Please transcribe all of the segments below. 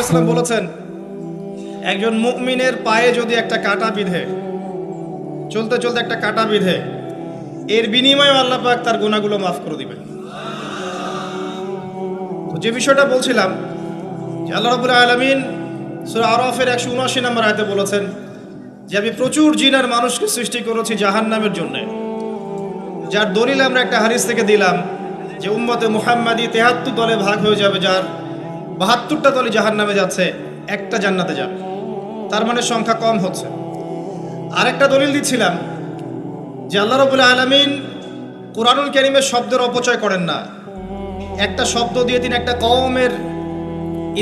সাল্লাম বলেছেন, একজন মুমিনের পায়ে যদি একটা কাঁটা বিঁধে, চলতে চলতে একটা কাঁটা বিঁধে, এর বিনিময়ে আল্লাহ পাক তার গুনাহগুলো মাফ করে দিবেন। তো যে বিষয়টা বলছিলাম যে আল্লাহ রাব্বুল আলামিন সূরা আরাফের 179 নম্বর আয়াতে বলেছেন যে আমি প্রচুর জিন আর মানুষকে সৃষ্টি করেছি জাহান্নামের জন্য, যার দলিল আমরা একটা হাদিস থেকে দিলাম যে উম্মতে মুহাম্মাদি 73 দলে ভাগ হয়ে যাবে, যার 72টা দলই জাহান্নামে যাচ্ছে, একটা জান্নাতে যাবে, তার মানে সংখ্যা কম হচ্ছে। আরেকটা দলিল দিচ্ছিলাম যে আল্লাহ রাব্বুল আলামিন কুরআনুল কারীমের শব্দের অপচয় করেন না। একটা শব্দ দিয়ে তিনি একটা কওমের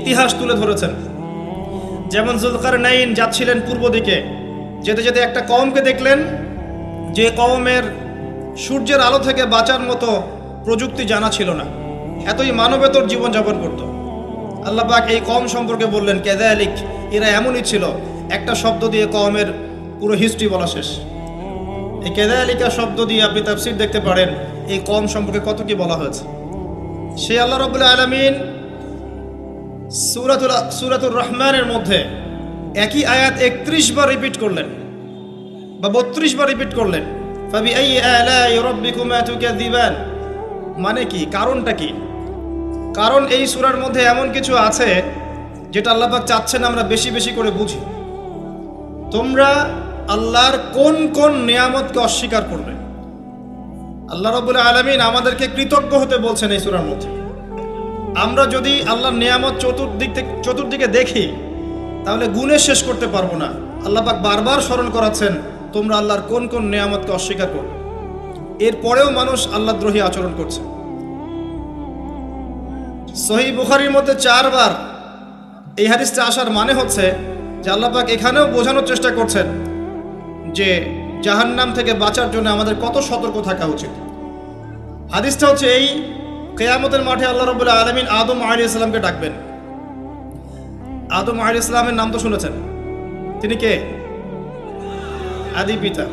ইতিহাস তুলে ধরেছেন। যেমন যুলকারনাইন যাচ্ছিলেন পূর্ব দিকে, যেতে যেতে একটা কওমকে দেখলেন যে কওমের সূর্যের আলো থেকে বাঁচার মতো প্রযুক্তি জানা ছিল না, এতই মানবেতর জীবনযাপন করত। আল্লাহ পাক এই কওম সম্পর্কে বললেন কাযালিক, এরা এমনই ছিল। একটা শব্দ দিয়ে কওমের পুরো হিস্ট্রি বলা শেষ। এই কাযালিকা শব্দ দিয়ে আপনি তাফসীর দেখতে পারেন এই কওম সম্পর্কে কত কি বলা হয়েছে। সেই আল্লাহ রাব্বুল আলামিন সূরাতুর রহমানের মধ্যে একই আয়াত 31 বার রিপিট করলেন বা 32 বার রিপিট করলেন, ফাবিআইয়ি আলাই রাব্বিকুমা তুকাযিবান। মানে কি, কারণটা কি? কারণ এই সূরার মধ্যে এমন কিছু আছে যেটা আল্লাহ পাক চাচ্ছেন আমরা বেশি বেশি করে বুঝি। তোমরা আল্লাহর কোন কোন নিয়ামতকে অস্বীকার করবে? আল্লাহ রাব্বুল আলামিন আমাদেরকে কৃতজ্ঞ হতে বলছেন এই সূরার মধ্যে। আমরা যদি আল্লাহর নিয়ামত চতুর্দিকে দেখি তাহলে গুণে শেষ করতে পারবো না। আল্লাহ পাক বারবার স্মরণ করাচ্ছেন তোমরা আল্লাহর কোন কোন নিয়ামতকে অস্বীকার করবে। এরপরেও মানুষ আল্লাহদ্রোহী আচরণ করছে। সহিহ বুখারীর মধ্যে 4 বার এই হাদিসটা আসার মানে হচ্ছে যে আল্লাহ পাক এখানেও বোঝানোর চেষ্টা করছেন যে জাহান্নাম থেকে বাঁচার জন্য আমাদের কত সতর্ক থাকা উচিত। হাদিসটা হচ্ছে এই, কিয়ামতের মাঠে আল্লাহ রাব্বুল আলামিন আদম আলাইহিস সালামকে ডাকবেন। আদম আলাইহিস সালামের নাম তো শুনেছেন, তিনি কে? আদি পিতা।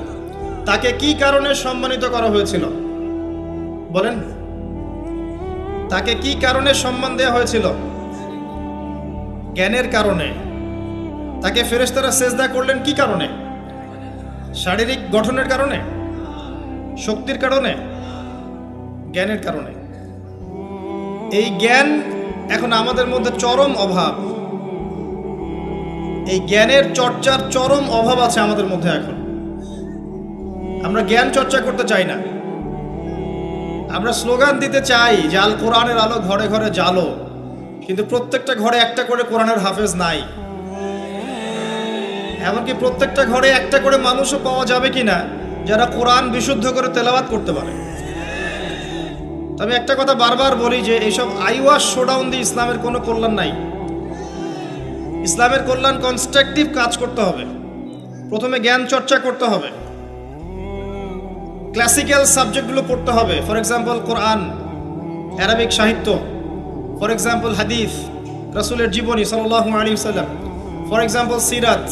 তাকে কি কারণে সম্মানিত করা হয়েছিল বলেন? তাকে কি কারণে সম্মান দেওয়া হয়েছিল? জ্ঞানের কারণে। তাকে ফেরেশতারা সেজদা করলেন কি কারণে? শারীরিক গঠনের কারণে, শক্তির কারণে, জ্ঞানের কারণে। এই জ্ঞান এখন আমাদের মধ্যে চরম অভাব। এই জ্ঞানের চর্চার চরম অভাব আছে আমাদের মধ্যে এখন। আমরা জ্ঞান চর্চা করতে চাই না। আমরা স্লোগান দিতে চাই যে আল কোরআনের আলো ঘরে ঘরে জ্বালো, কিন্তু প্রত্যেকটা ঘরে একটা করে কোরআনের হাফেজ নাই। এমনকি প্রত্যেকটা ঘরে একটা করে মানুষও পাওয়া যাবে কিনা যারা কোরআন বিশুদ্ধ করে তেলাওয়াত করতে পারে। তবে একটা কথা বারবার বলি যে এইসব আইওয়াশ শোডাউন দিয়ে ইসলামের কোনো কল্যাণ নাই। ইসলামের কল্যাণ কনস্ট্রাকটিভ কাজ করতে হবে। প্রথমে জ্ঞান চর্চা করতে হবে, ক্লাসিক্যাল সাবজেক্টগুলো পড়তে হবে। ফর এক্সাম্পল কোরআন, আরবিক সাহিত্য, ফর এক্সাম্পল হাদিস, রাসূলের জীবনী সাল্লাল্লাহু আলাইহি ওয়াসাল্লাম, ফর এক্সাম্পল সিরাত,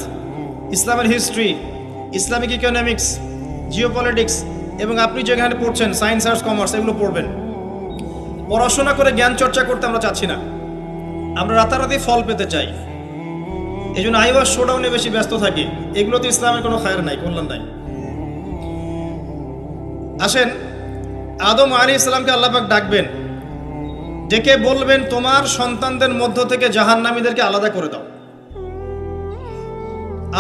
ইসলামের হিস্ট্রি, ইসলামিক ইকোনমিক্স, জিওপলিটিক্স, এবং আপনি যেখানে পড়ছেন সায়েন্স, আর্টস, কমার্স, এগুলো পড়বেন। পড়াশোনা করে জ্ঞান চর্চা করতে আমরা চাচ্ছি না, আমরা রাতারাতি ফল পেতে চাই। এই জন্য আইওয়াশ শোডাউনে বেশি ব্যস্ত থাকি। এগুলোতে ইসলামের কোনো খায়ের নাই, কল্যাণ নাই। আসেন, আদম আলাইহিস সালামকে আল্লাহ পাক ডাকবেন, ডেকে বলবেন তোমার সন্তানদের মধ্য থেকে জাহান্নামীদেরকে আলাদা করে দাও।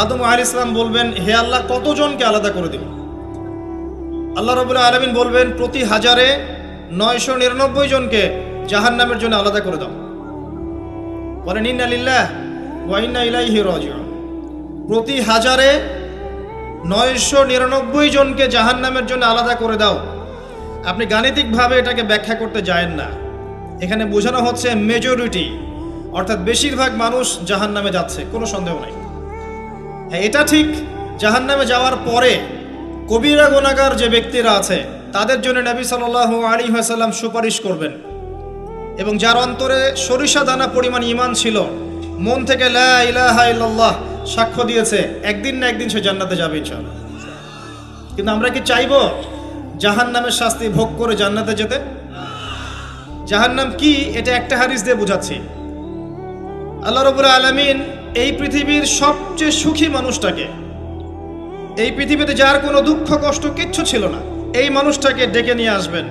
আদম আলাইহিস সালাম বলবেন হে আল্লাহ কতজনকে আলাদা করে দেব? আল্লাহ রাব্বুল আলামিন বলবেন প্রতি 1000-এ 999 জনকে জাহান্নামের জন্য আলাদা করে দাও। বলেন ইন্না লিল্লাহ ওয়া ইন্না ইলাইহি রাজিউন। প্রতি 1000-এ 999 জনকে জাহান্নামের জন্য আলাদা করে দাও। আপনি গাণিতিকভাবে এটাকে ব্যাখ্যা করতে যায়েন না। এখানে বোঝানো হচ্ছে মেজরিটি, অর্থাৎ বেশিরভাগ মানুষ জাহান্নামে যাচ্ছে, কোনো সন্দেহ নাই। হ্যাঁ, এটা ঠিক, জাহান্নামে যাওয়ার পরে কবিরা গুনাহগার যে ব্যক্তিরা আছে তাদের জন্য নবী সাল্লাল্লাহু আলাইহি ওয়াসাল্লাম সুপারিশ করবেন, এবং যার অন্তরে সরিষা দানা পরিমাণ ঈমান ছিল, মন থেকে লা ইলাহা ইল্লাল্লাহ সাক্ষ্য দিয়েছে, একদিন না একদিন সে জান্নাতে যাবে ইনশাআল্লাহ। কিন্তু আমরা কি চাইবো জাহান্নামের শাস্তি ভোগ করে জান্নাতে যেতে? জাহান্নাম কি এটা একটা হাদিস দিয়ে বুঝাচ্ছি। আল্লাহ রাব্বুল আলামিন এই পৃথিবীর সবচেয়ে সুখী মানুষটাকে, এই পৃথিবীতে যার কোনো দুঃখ কষ্ট কিচ্ছু ছিল না, এই মানুষটাকে ডেকে নিয়ে আসবেন।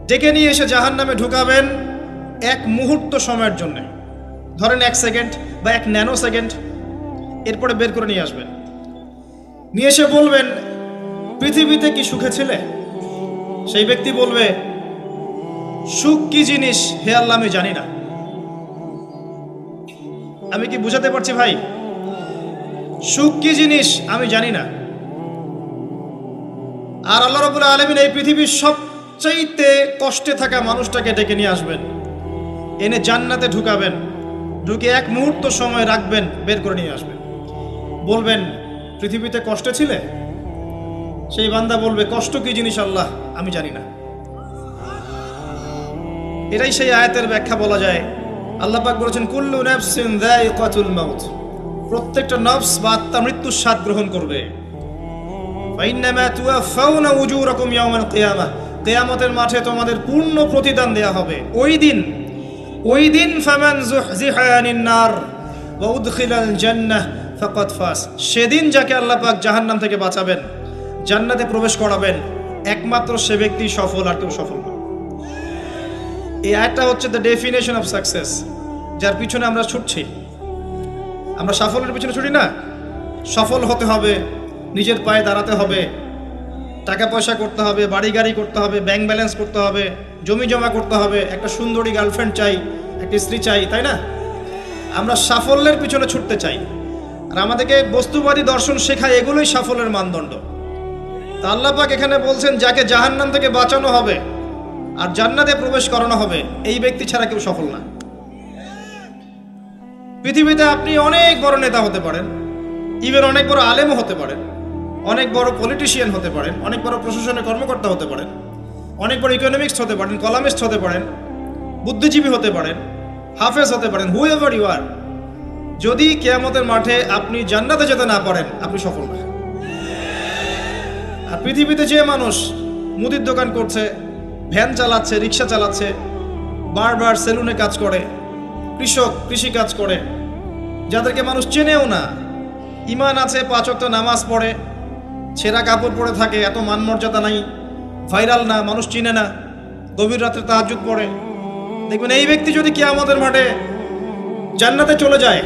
ডেকে নিয়ে এসে জাহান্নামে ঢুকাবেন এক মুহূর্ত সময়ের জন্য, ধরেন 1 সেকেন্ড বা 1 ন্যানো সেকেন্ড। এরপরে বের করে নিয়ে আসবেন, নিয়ে এসে বলবেন, পৃথিবীতে কি সুখে ছিলে? সেই ব্যক্তি বলবে, সুখ কি জিনিস হে আল্লাহ আমি জানি না। আমি কি বুঝাতে পারছি ভাই? সুখ কি জিনিস আমি জানি না। আর আল্লাহ রাব্বুল আলামিন এই পৃথিবীর সবচাইতে কষ্টে থাকা মানুষটাকে ডেকে নিয়ে আসবেন, এনে জান্নাতে ঢুকাবেন, ঢুকে 1 মুহূর্ত সময় রাখবেন, বের করে নিয়ে আসবেন। বলবেন, পৃথিবীতে কষ্টে ছিলে? সেই বান্দা বলবে, কষ্ট কি জিনিস আল্লাহ আমি জানি না। এটাই সেই আয়াতের ব্যাখ্যা বলা যায়। আল্লাহ পাক বলেছেন, কুল্লু নাফসিন যায়িকাতুল মাউত, প্রত্যেকটা নফস বা আত্মা মৃত্যুর স্বাদ গ্রহণ করবে। ফাইন্নামা তুওয়াফাউনা উজুরাকুম ইয়াওমাল কিয়ামাহ, কিয়ামতের মাঠে তোমাদের পূর্ণ প্রতিদান দেয়া হবে। ওই দিন ফামান যুহজিহা আনিন নার ওয়া উদখিলাল জান্নাহ ফাকাদ ফাজ, সেদিন যাকে আল্লাহ পাক জাহান্নাম থেকে বাঁচাবেন, জান্নাতে প্রবেশ করাবেন, একমাত্র সে ব্যক্তি সফল, আর কেউ সফল না। এই আয়াতটা হচ্ছে দ্য ডেফিনেশন অফ সাকসেস, যার পিছনে আমরা ছুটছি। আমরা সাফল্যের পিছনে ছুটি না। সফল হতে হবে, নিজের পায়ে দাঁড়াতে হবে, টাকা পয়সা করতে হবে, বাড়ি গাড়ি করতে হবে, ব্যাংক ব্যালেন্স করতে হবে, জমি জমা করতে হবে, একটা সুন্দরী গার্লফ্রেন্ড চাই, একটা স্ত্রী চাই, তাই না? আমরা সাফল্যের পিছনে ছুটতে চাই, আর আমাদেরকে বস্তুবাদী দর্শন শেখায় এগুলোই সাফল্যের মানদণ্ড। তা আল্লাহ পাক এখানে বলছেন, যাকে জাহান্নাম থেকে বাঁচানো হবে আর জান্নাতে প্রবেশ করানো হবে, এই ব্যক্তি ছাড়া কেউ সফল না। পৃথিবীতে আপনি অনেক বড় নেতা হতে পারেন, ইভেন অনেক বড় আলেমও হতে পারেন, অনেক বড় পলিটিশিয়ান হতে পারেন, অনেক বড় প্রশাসনের কর্মকর্তা হতে পারেন, অনেক বড় ইকোনমিক্স হতে পারেন, কলামিস্ট হতে পারেন, বুদ্ধিজীবী হতে পারেন, হাফেজ হতে পারেন, হুএভার ইউ আর, যদি কিয়ামতের মাঠে আপনি জান্নাতে যেতে না পারেন, আপনি সফল না। আর পৃথিবীতে যে মানুষ মুদির দোকান করছে, ভ্যান চালাচ্ছে, রিক্সা চালাচ্ছে, বারবার সেলুনে কাজ করে, কৃষক কৃষি কাজ করে, যাদেরকে মানুষ চেনেও না, ইমান আছে, 5 ওয়াক্ত নামাজ পড়ে, ছেঁড়া কাপড় পরে থাকে, এত মান মর্যাদা নাই, ভাইরাল না, মানুষ চিনে না, গভীর রাত্রে তাহাজ্জুদ পড়ে, দেখবেন এই ব্যক্তি যদি কিয়ামতের মাঠে জান্নাতে চলে যায়,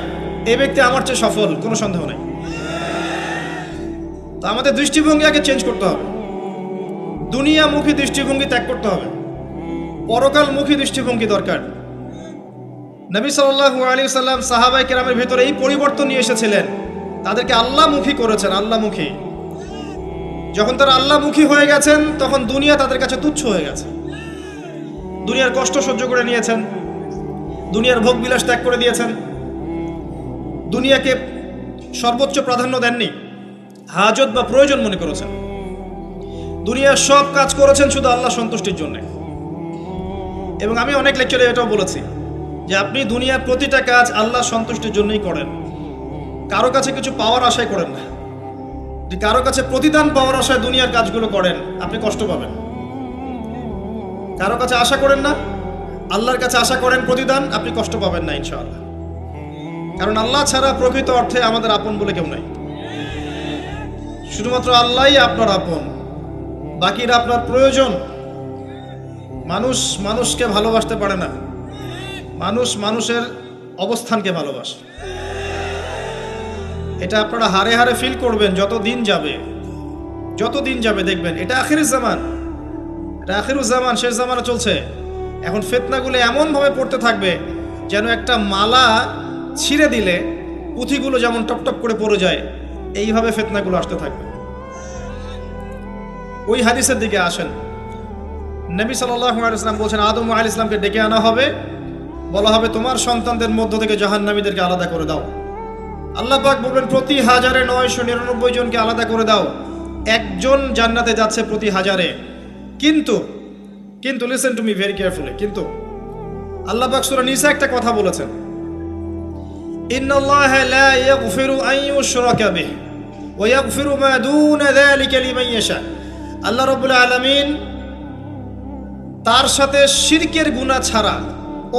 এই ব্যক্তি আমার চেয়ে সফল, কোনো সন্দেহ নাই। তা আমাদের দৃষ্টিভঙ্গি আগে চেঞ্জ করতে হবে, দুনিয়ামুখী দৃষ্টিভঙ্গি ত্যাগ করতে হবে, পরকালমুখী দৃষ্টিভঙ্গি দরকার। নবী সাল্লাল্লাহু আলাইহি সাল্লাম সাহাবায়ে কেরামের ভিতরে এই পরিবর্তন নিয়ে এসেছিলেন, তাদেরকে আল্লাহমুখী করেছেন, আল্লাহমুখী। যখন তারা আল্লাহমুখী হয়ে গেছেন, তখন দুনিয়া তাদের কাছে তুচ্ছ হয়ে গেছে। দুনিয়ার কষ্ট সহ্য করে নিয়েছেন, দুনিয়ার ভোগ বিলাস ত্যাগ করে দিয়েছেন, দুনিয়াকে সর্বোচ্চ প্রাধান্য দেননি, হাজত বা প্রয়োজন মনে করেছেন। দুনিয়ার সব কাজ করেছেন শুধু আল্লাহ সন্তুষ্টির জন্য। এবং আমি অনেক লেকচারে এটাও বলেছি যে আপনি দুনিয়ার প্রতিটা কাজ আল্লাহ সন্তুষ্টির জন্যই করেন, কারো কাছে কিছু পাওয়ার আশায় করেন না। যদি কারো কাছে প্রতিদান পাওয়ার আশায় দুনিয়ার কাজগুলো করেন, আপনি কষ্ট পাবেন। কারো কাছে আশা করেন না, আল্লাহর কাছে আশা করেন প্রতিদান, আপনি কষ্ট পাবেন না ইনশাআল্লাহ। কারণ আল্লাহ ছাড়া প্রকৃত অর্থে আমাদের আপন বলে কেউ নাই। শুধুমাত্র আল্লাহই আপনার আপন, বাকিরা আপনার প্রয়োজন। মানুষ মানুষকে ভালোবাসতে পারে না, মানুষ মানুষের অবস্থানকে ভালোবাসে। এটা আপনারা হারে হারে ফিল করবেন যত দিন যাবে দেখবেন এটা আখিরুজ জামান, এটা আখিরুজ জামান, শেষ জামানা চলছে। এখন ফিতনাগুলো এমনভাবে পড়তে থাকবে যেন একটা মালা ছিঁড়ে দিলে পুঁথিগুলো যেমন টপটপ করে পড়ে যায়, এইভাবে ফিতনাগুলো আসতে থাকবে। ওই হাদিসের দিকে আসেন। নবী সাল্লাল্লাহু আলাইহি ওয়াসাল্লাম বলছেন, আদম আলাইহিস সালামকে ডেকে আনা হবে, বলা হবে তোমার সন্তানদের মধ্য থেকে জাহান্নামীদেরকে আলাদা করে দাও। আল্লাহ পাক বলবেন, প্রতি 1999 জনকে আলাদা করে দাও, একজন জান্নাতে যাচ্ছে প্রতি 1000-এ। কিন্তু listen to me very carefully, কিন্তু আল্লাহ পাক সূরা নিসা একটা কথা বলেছেন, ইন্নাল্লাহা লা ইয়াগফিরু আন ইউশরাকা বিহি ওয়া ইয়াগফিরু মা দুনা যালিকা লিমান ইয়াশা। আল্লাহ রাব্বুল আলামিন তার সাথে শিরকের গুনাহ ছাড়া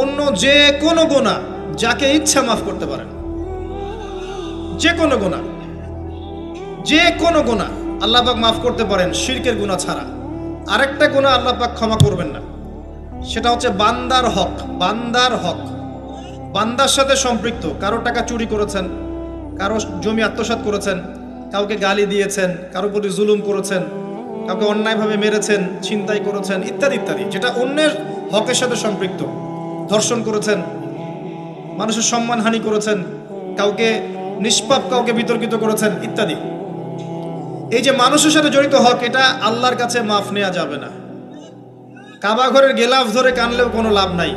অন্য যে কোনো গুনাহ যাকে ইচ্ছা মাফ করতে পারেন। যে কোনো গুনাহ, যে কোনো গুনাহ আল্লাহ পাক মাফ করতে পারেন, শিরকের গুনাহ ছাড়া। আরেকটা গুনাহ আল্লাহ পাক ক্ষমা করবেন না, সেটা হচ্ছে বান্দার হক। বান্দার হক, বান্দার সাথে সম্পৃক্ত। কারো টাকা চুরি করেছেন, কারো জমি আত্মসাৎ করেছেন, কাউকে গালি দিয়েছেন, কারো প্রতি জুলুম করেছেন, কাউকে অন্যায়ভাবে মেরেছেন, ছিনতাই করেছেন, ইত্যাদি ইত্যাদি, যেটা অন্যের হকের সাথে সম্পৃক্ত। ধর্ষণ করেছেন, মানুষের সম্মানহানি করেছেন, কাউকে নিষ্পাপ কাউকে বিতর্কিত করেছেন, ইত্যাদি। এই যে মানুষের সাথে জড়িত হক, এটা আল্লাহর কাছে মাফ নেওয়া যাবে না। কাবা ঘরের গেলাফ ধরে কানলেও কোনো লাভ নাই।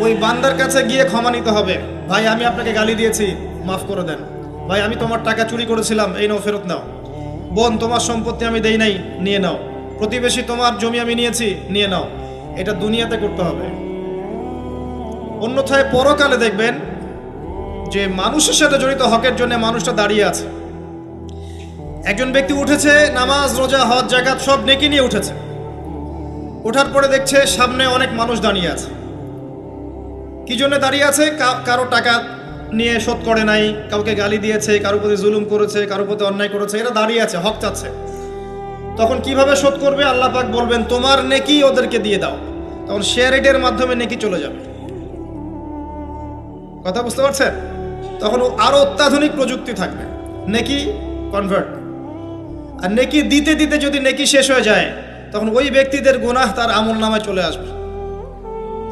ওই বান্দার কাছে গিয়ে ক্ষমা নিতে হবে। ভাই, আমি আপনাকে গালি দিয়েছি, মাফ করে দেন। ভাই, আমি তোমার টাকা চুরি করেছিলাম, এই নাও, ফেরত নাও। বোন, তোমার সম্পত্তি আমি দেই নাই, নিয়ে নাও। প্রতিবেশী, তোমার জমি আমি নিয়েছি, নিয়ে নাও। এটা দুনিয়াতে করতে হবে। অন্যথায় পরকালে দেখবেন যে মানুষের সাথে জড়িত হকের জন্য মানুষটা দাঁড়িয়ে আছে। একজন ব্যক্তি উঠেছে, নামাজ, রোজা, হজ, যাকাত সব নেকি নিয়ে উঠেছে। ওঠার পরে দেখছে সামনে অনেক মানুষ দাঁড়িয়ে আছে। কি জন্য দাঁড়িয়ে আছে? কারো টাকা নিয়ে শোধ করে নাই, কাউকে গালি দিয়েছে, কারো প্রতি জুলুম করেছে, কারো প্রতি অন্যায় করেছে, এরা দাঁড়িয়ে আছে, হক চাচ্ছে। তখন কিভাবে শোধ করবে? আল্লাহ পাক বলবেন, তোমার নেকি ওদেরকে দিয়ে দাও। তখন শেয়ার রেটের মাধ্যমে নেকি চলে যাবে। কথা বুঝতে পারছেন? তখন আরো অত্যাধুনিক প্রযুক্তি থাকবে, নেকি কনভার্ট। আর নেকি দিতে দিতে যদি নেকি শেষ হয়ে যায়, তখন ওই ব্যক্তিদের গুনাহ তার আমল নামায় চলে আসবে।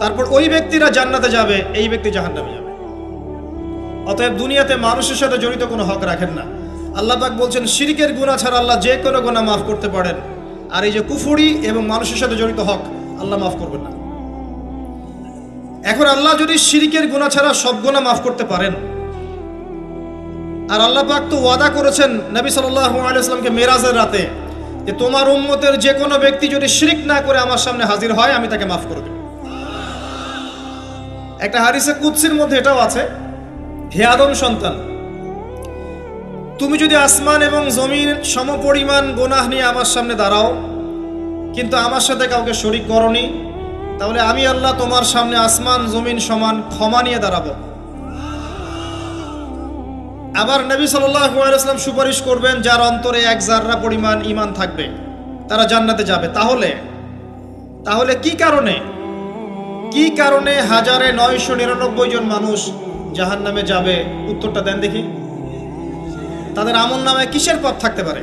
তারপর ওই ব্যক্তিরা জান্নাতে যাবে, এই ব্যক্তি জাহান্নামে যাবে। অতএব দুনিয়াতে মানুষের সাথে জড়িত কোনো হক রাখেন না। আল্লাহ পাক বলছেন, শিরকের গুনাহ ছাড়া আল্লাহ যে কোনো গুনাহ মাফ করতে পারেন। আর এই যে কুফরি এবং মানুষের সাথে জড়িত হক, আল্লাহ মাফ করবেন না। এখন আল্লাহ যদি শিরকের গুনাহ ছাড়া সব গুনাহ মাফ করতে পারেন, আর আল্লাহ পাক তো ওয়াদা করেছেন নবী সাল্লাল্লাহু আলাইহি ওয়াসাল্লামকে মেরাজের রাতে, যে তোমার উম্মতের যে কোনো ব্যক্তি যদি শিরক না করে আমার সামনে হাজির হয়, আমি তাকে মাফ করে দেব। একটা হাদিসে কুদসির মধ্যে এটাও আছে, হে আদম সন্তান, তুমি যদি আসমান এবং জমিন সমপরিমাণ গুনাহ নিয়ে আমার সামনে দাঁড়াও, কিন্তু আমার সাথে কাউকে শরীক করনি, তাহলে আমি আল্লাহ তোমার সামনে আসমান জমিন সমান ক্ষমা নিয়ে দাঁড়াবো। আবার নবী সাল্লাল্লাহু আলাইহি ওয়াসাল্লাম সুপারিশ করবেন, যার অন্তরে এক জাররা পরিমাণ ঈমান থাকবে, তারা জান্নাতে যাবে। তাহলে কি কারণে 1999 জন মানুষ জাহান্নামে যাবে? উত্তরটা দেন দেখি। তাদের আমল নামায় কিসের পাপ থাকতে পারে?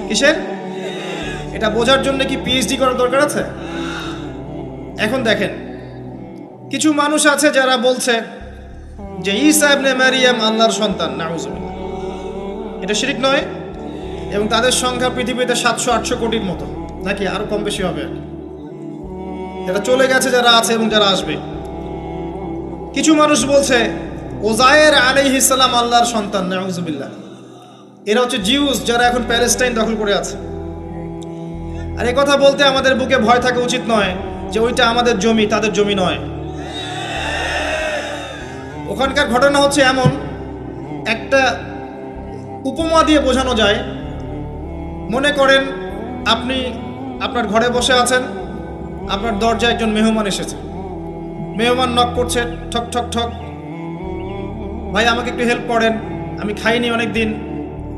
কিসের? এটা বোঝার জন্য কি পিএইচডি করার দরকার আছে? এখন দেখেন, কিছু মানুষ আছে যারা বলছে যে ঈসা ইবনে মারিয়াম আল্লাহর সন্তান। নাউজুবিল্লাহ। এটা শিরক নয়? এবং তাদের সংখ্যা পৃথিবীতে 700-800 কোটির মতো, নাকি আরো কম বেশি হবে? এটা চলে গেছে, যারা আছে এবং যারা আসবে। কিছু মানুষ বলছে ওজায়ের আলাইহিস সালাম আল্লাহর সন্তান। নাউজুবিল্লাহ। এরা হচ্ছে জিউস, যারা এখন প্যালেস্টাইন দখল করে আছে। আর এই কথা বলতে আমাদের বুকে ভয় থাকা উচিত নয় যে ওইটা আমাদের জমি, তাদের জমি নয়। ওখানকার ঘটনা হচ্ছে এমন, একটা উপমা দিয়ে বোঝানো যায়। মনে করেন আপনি আপনার ঘরে বসে আছেন, আপনার দরজায় একজন মেহমান এসেছে। মেহমান নক করছে, ঠক ঠক ঠক। ভাই, আমাকে একটু হেল্প করেন, আমি খাইনি অনেক দিন,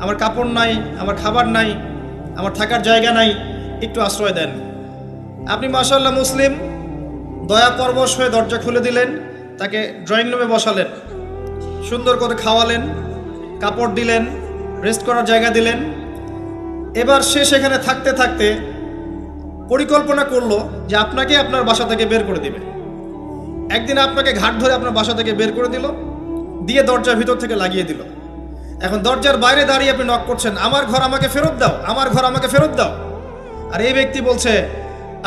আমার কাপড় নাই, আমার খাবার নাই, আমার থাকার জায়গা নাই, একটু আশ্রয় দেন। আপনি মাশাআল্লাহ মুসলিম, দয়া পরবশ হয়ে দরজা খুলে দিলেন, তাকে ড্রয়িং রুমে বসালেন, সুন্দর করে খাওয়ালেন, কাপড় দিলেন, রেস্ট করার জায়গা দিলেন। এবার সে সেখানে থাকতে থাকতে পরিকল্পনা করলো যে আপনাকে আপনার বাসা থেকে বের করে দিবে। একদিন আপনাকে ঘাট ধরে আপনার বাসা থেকে বের করে দিল, দিয়ে দরজার ভিতর থেকে লাগিয়ে দিল। এখন দরজার বাইরে দাঁড়িয়ে আপনি নক করছেন, আমার ঘর আমাকে ফেরত দাও, আমার ঘর আমাকে ফেরত দাও। আর এই ব্যক্তি বলছে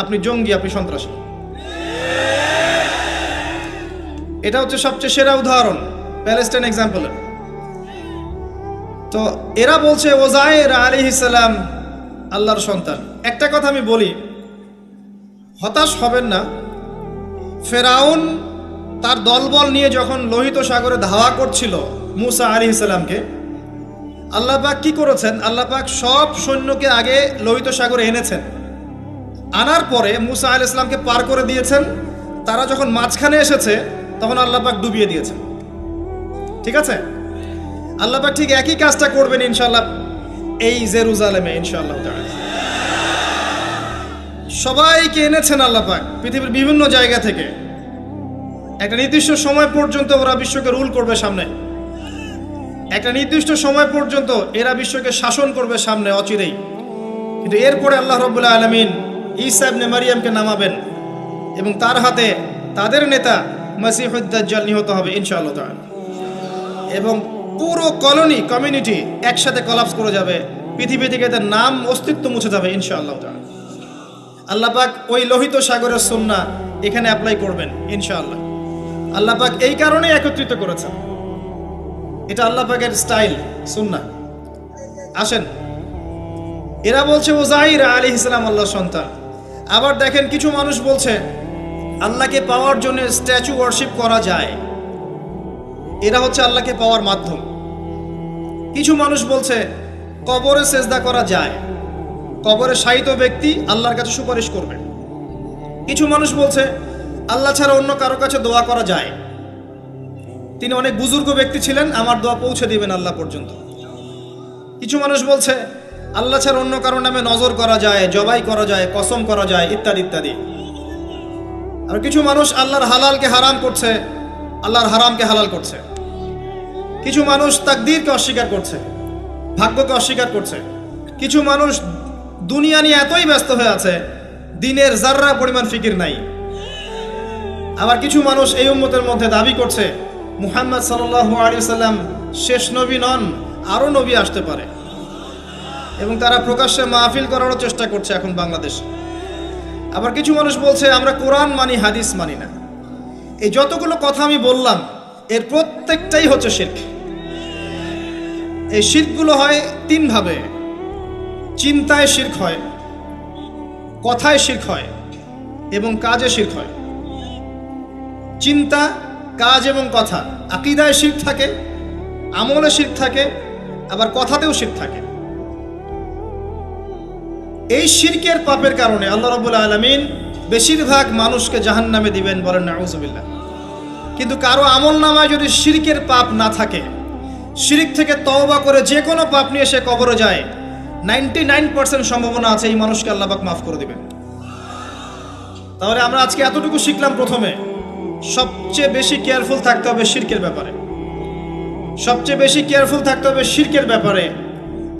আপনি জঙ্গি, আপনি সন্ত্রাসী। এটা হচ্ছে সবচেয়ে সেরা উদাহরণ প্যালেস্টাইন এক্সাম্পলের। তো এরা বলছে ওজায়ের আলাইহিস সালাম আল্লাহর সন্তান। একটা কথা আমি বলি, হতাশ হবেন না। ফেরাউন তার দলবল নিয়ে যখন লোহিত সাগরে ধাওয়া করছিল মুসা আলাইহিস সালামকে, আল্লাহ পাক কি করেছেন? আল্লাহ পাক সব সৈন্যকে আগে লোহিত সাগরে এনেছেন, আনার পরে মুসা আলাইহিস সালামকে পার করে দিয়েছেন। তারা যখন মাঝখানে এসেছে, তখন আল্লাহ পাক ডুবিয়ে দিয়েছেন। ঠিক আছে, আল্লাহ পাক ঠিক একই কাজটা করবেন ইনশাআল্লাহ এই জেরুজালেমে ইনশাআল্লাহ তাআলা। সবাইকে এনেছেন আল্লাহ পাক পৃথিবীর বিভিন্ন জায়গা থেকে। একটা নির্দিষ্ট সময় পর্যন্ত ওরা বিশ্বকে রুল করবে সামনে, একটা নির্দিষ্ট সময় পর্যন্ত এরা বিশ্বকে শাসন করবে সামনে অচিরেই। কিন্তু এরপরে আল্লাহ রাব্বুল আলামিন ঈসা ইবনে মারইয়ামকে নামাবেন এবং তার হাতে তাদের নেতা মাসিহুদ দাজ্জাল নিহত হবে ইনশাআল্লাহ তাআলা। এবং পুরো কমিউনিটি একসাথে কলাপস করে যাবে, পৃথিবী থেকে তার নাম অস্তিত্ব মুছে যাবে ইনশাআল্লাহ তাআলা। আল্লাহ পাক ওই লোহিত সাগরের সুন্নাহ এখানে অ্যাপ্লাই করবেন ইনশাআল্লাহ। আল্লাহ পাক এই কারণে একত্রিত করেছেন, এটা আল্লাহ পাকের স্টাইল সুন্নাহ। আসেন, এরা বলছে উযাইর আলাইহিস সালাম আল্লাহর সন্তান। আবার দেখেন কিছু মানুষ বলছে আল্লাহকে পাওয়ার জন্য স্ট্যাচু ওয়ার্শিপ করা যায়, এরা হচ্ছে আল্লাহকে পাওয়ার মাধ্যম। কিছু মানুষ বলছে কবরে সেজদা করা যায়, কবরে শায়িত ব্যক্তি আল্লাহর কাছে সুপারিশ করবে। কিছু মানুষ বলছে আল্লাহ ছাড়া অন্য কারো কাছে দোয়া করা যায়, তিনি অনেক বুজুর্গ ব্যক্তি ছিলেন, আমার দোয়া পৌঁছে দিবেন আল্লাহ পর্যন্ত। কিছু মানুষ বলছে আল্লাহ ছাড়া অন্য কারো নামে নজর করা যায়, জবাই করা যায়, কসম করা যায়, ইত্যাদি ইত্যাদি। আর কিছু মানুষ আল্লাহর হালালকে হারাম করছে, আল্লাহর হারামকে হালাল করছে। কিছু মানুষ তাকদীরকে অস্বীকার করছে, ভাগ্যকে অস্বীকার করছে। কিছু মানুষ দুনিয়া নিয়ে এতই ব্যস্ত হয়ে আছে দিনের জাররা পরিমাণ ফিকির নাই। আবার কিছু মানুষ এই উম্মতের মধ্যে দাবি করছে মুহাম্মদ সাল্লাল্লাহু আলাইহি ওয়াসাল্লাম শেষ নবী নন, আরো নবী আসতে পারে, এবং তারা প্রকাশ্যে মাহফিল করারও চেষ্টা করছে এখন বাংলাদেশে। আবার কিছু মানুষ বলছে আমরা কোরআন মানি, হাদিস মানি না। এই যতগুলো কথা আমি বললাম এর প্রত্যেকটাই হচ্ছে শিরক। এই শিরকগুলো হয় তিন ভাবে: চিন্তায় শিরক হয়, কথায় শিরক হয় এবং কাজে শিরক হয়। চিন্তা, কাজ এবং কথা, আকীদায় শিরক থাকে, আমলে শিরক থাকে, আবার কথাতেও শিরক থাকে। এই শিরকের পাপের কারণে আল্লাহ রাব্বুল আলামিন বেশিরভাগ মানুষকে জাহান্নামে দিবেন, বলেন নাউযুবিল্লাহ। কিন্তু কারো আমল নামায় যদি শিরকের পাপ না থাকে, শিরক থেকে তওবা করে যে কোনো পাপ নিয়ে সে কবরে যায়, 99% সম্ভাবনা আছে এই মানুষকে আল্লাহ পাক মাফ করে দিবেন। তাহলে আমরা আজকে এতটুকু শিখলাম, প্রথমে সবচেয়ে বেশি কেয়ারফুল থাকতে হবে শিরকের ব্যাপারে, সবচেয়ে বেশি কেয়ারফুল থাকতে হবে শিরকের ব্যাপারে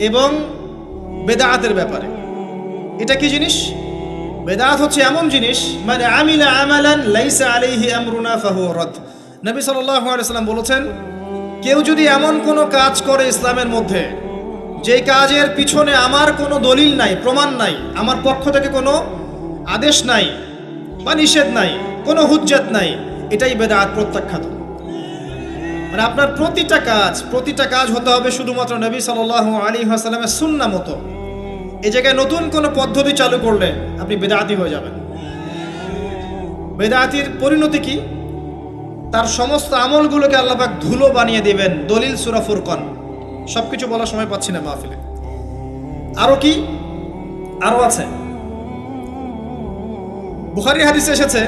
এবং বেদাআতের ব্যাপারে। এটা কি জিনিস? বেদাত হচ্ছে এমন জিনিস মানে আমিলা আমালান লাইসা আলাইহি আমরুনা ফাহুয়া রাদ। নবী সাল্লাল্লাহু আলাইহি ওয়াসাল্লাম বলেছেন, কেউ যদি এমন কোনো কাজ করে ইসলামের মধ্যে যে কাজের পিছনে আমার কোনো দলিল নাই, প্রমাণ নাই, আমার পক্ষ থেকে কোনো আদেশ নাই বা নিষেধ নাই, কোনো হুজ্জত নাই, এটাই বেদাত, প্রত্যাখ্যাত। মানে আপনার প্রতিটা কাজ হতে হবে শুধুমাত্র নবী সাল্লাল্লাহু আলাইহি ওয়াসাল্লামের সুন্নাহ মতো। এই জায়গায় নতুন কোনো পদ্ধতি চালু করলে আপনি বেদাতি হয়ে যাবেন। বেদাতির পরিণতি কি? তার সমস্ত আমলগুলোকে আল্লাহ পাক ধুলো বানিয়ে দিবেন। দলিল সূরা ফুরকান, সবকিছু বলার সময় পাচ্ছি না মাহফিলে। আরো কি? আরো আছে। বুখারী হাদিসে এসেছে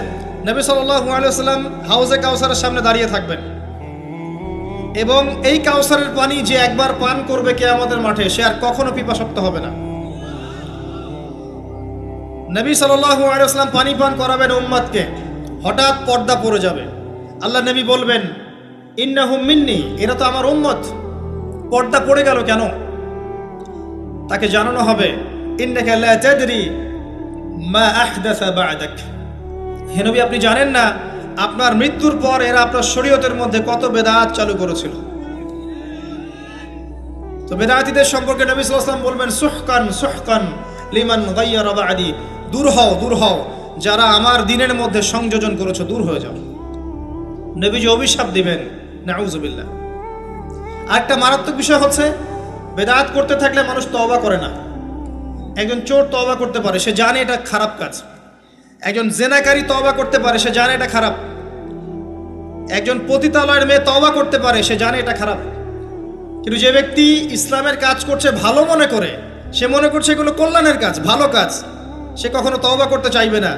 নবী সাল্লাল্লাহু আলাইহি ওয়াসাল্লাম হাউজে কাউসারের সামনে দাঁড়িয়ে থাকবেন এবং এই কাউসারের পানি যে একবার পান করবে কিয়ামতের মাঠে, সে আর কখনো পিপাসার্ত হবে না। নবী সাল্লাল্লাহু আলাইহি ওয়াসাল্লাম পানি পান করাবেন উম্মতকে, হঠাৎ পর্দা পড়ে যাবে। আল্লাহ নবী বলবেন ইন্নাহুম মিন্নি, এরা তো আমার উম্মত। পর্দা পড়ে গেল কেন? তাকে জানানো হবে ইন্নাকা লা তাদরি মা আহদাসা বা'দাক, হে নবী আপনি জানেন না আপনার মৃত্যুর পর এরা আপনার শরীয়তের মধ্যে কত বেদাত চালু করেছিল। তো বেদাতীদের সম্পর্কে নবী সাল্লাল্লাহু আলাইহি ওয়াসাল্লাম বলবেন সুহকান সুহকান লিমান গায়্যারা বা'দি, দূর হও যারা আমার দ্বীনের মধ্যে সংযোজন করেছো, দূর হয়ে যাও। নবীজি অভিশাপ দিবেন, নাউযুবিল্লাহ। আরেকটা মারাত্মক বিষয় হচ্ছে বেদাত করতে থাকলে মানুষ তওবা করে না। একজন চোর তওবা করতে পারে, সে জানে এটা খারাপ কাজ। একজন জেনাকারী তওবা করতে পারে, সে জানে এটা খারাপ। একজন পতিতালয়ের মেয়ে তওবা করতে পারে, সে জানে এটা খারাপ। কিন্তু যে ব্যক্তি ইসলামের কাজ করছে ভালো মনে করে, সে মনে করছে এগুলো কল্যাণের কাজ, ভালো কাজ, সে কখনো তওবা করতে চাইবে না।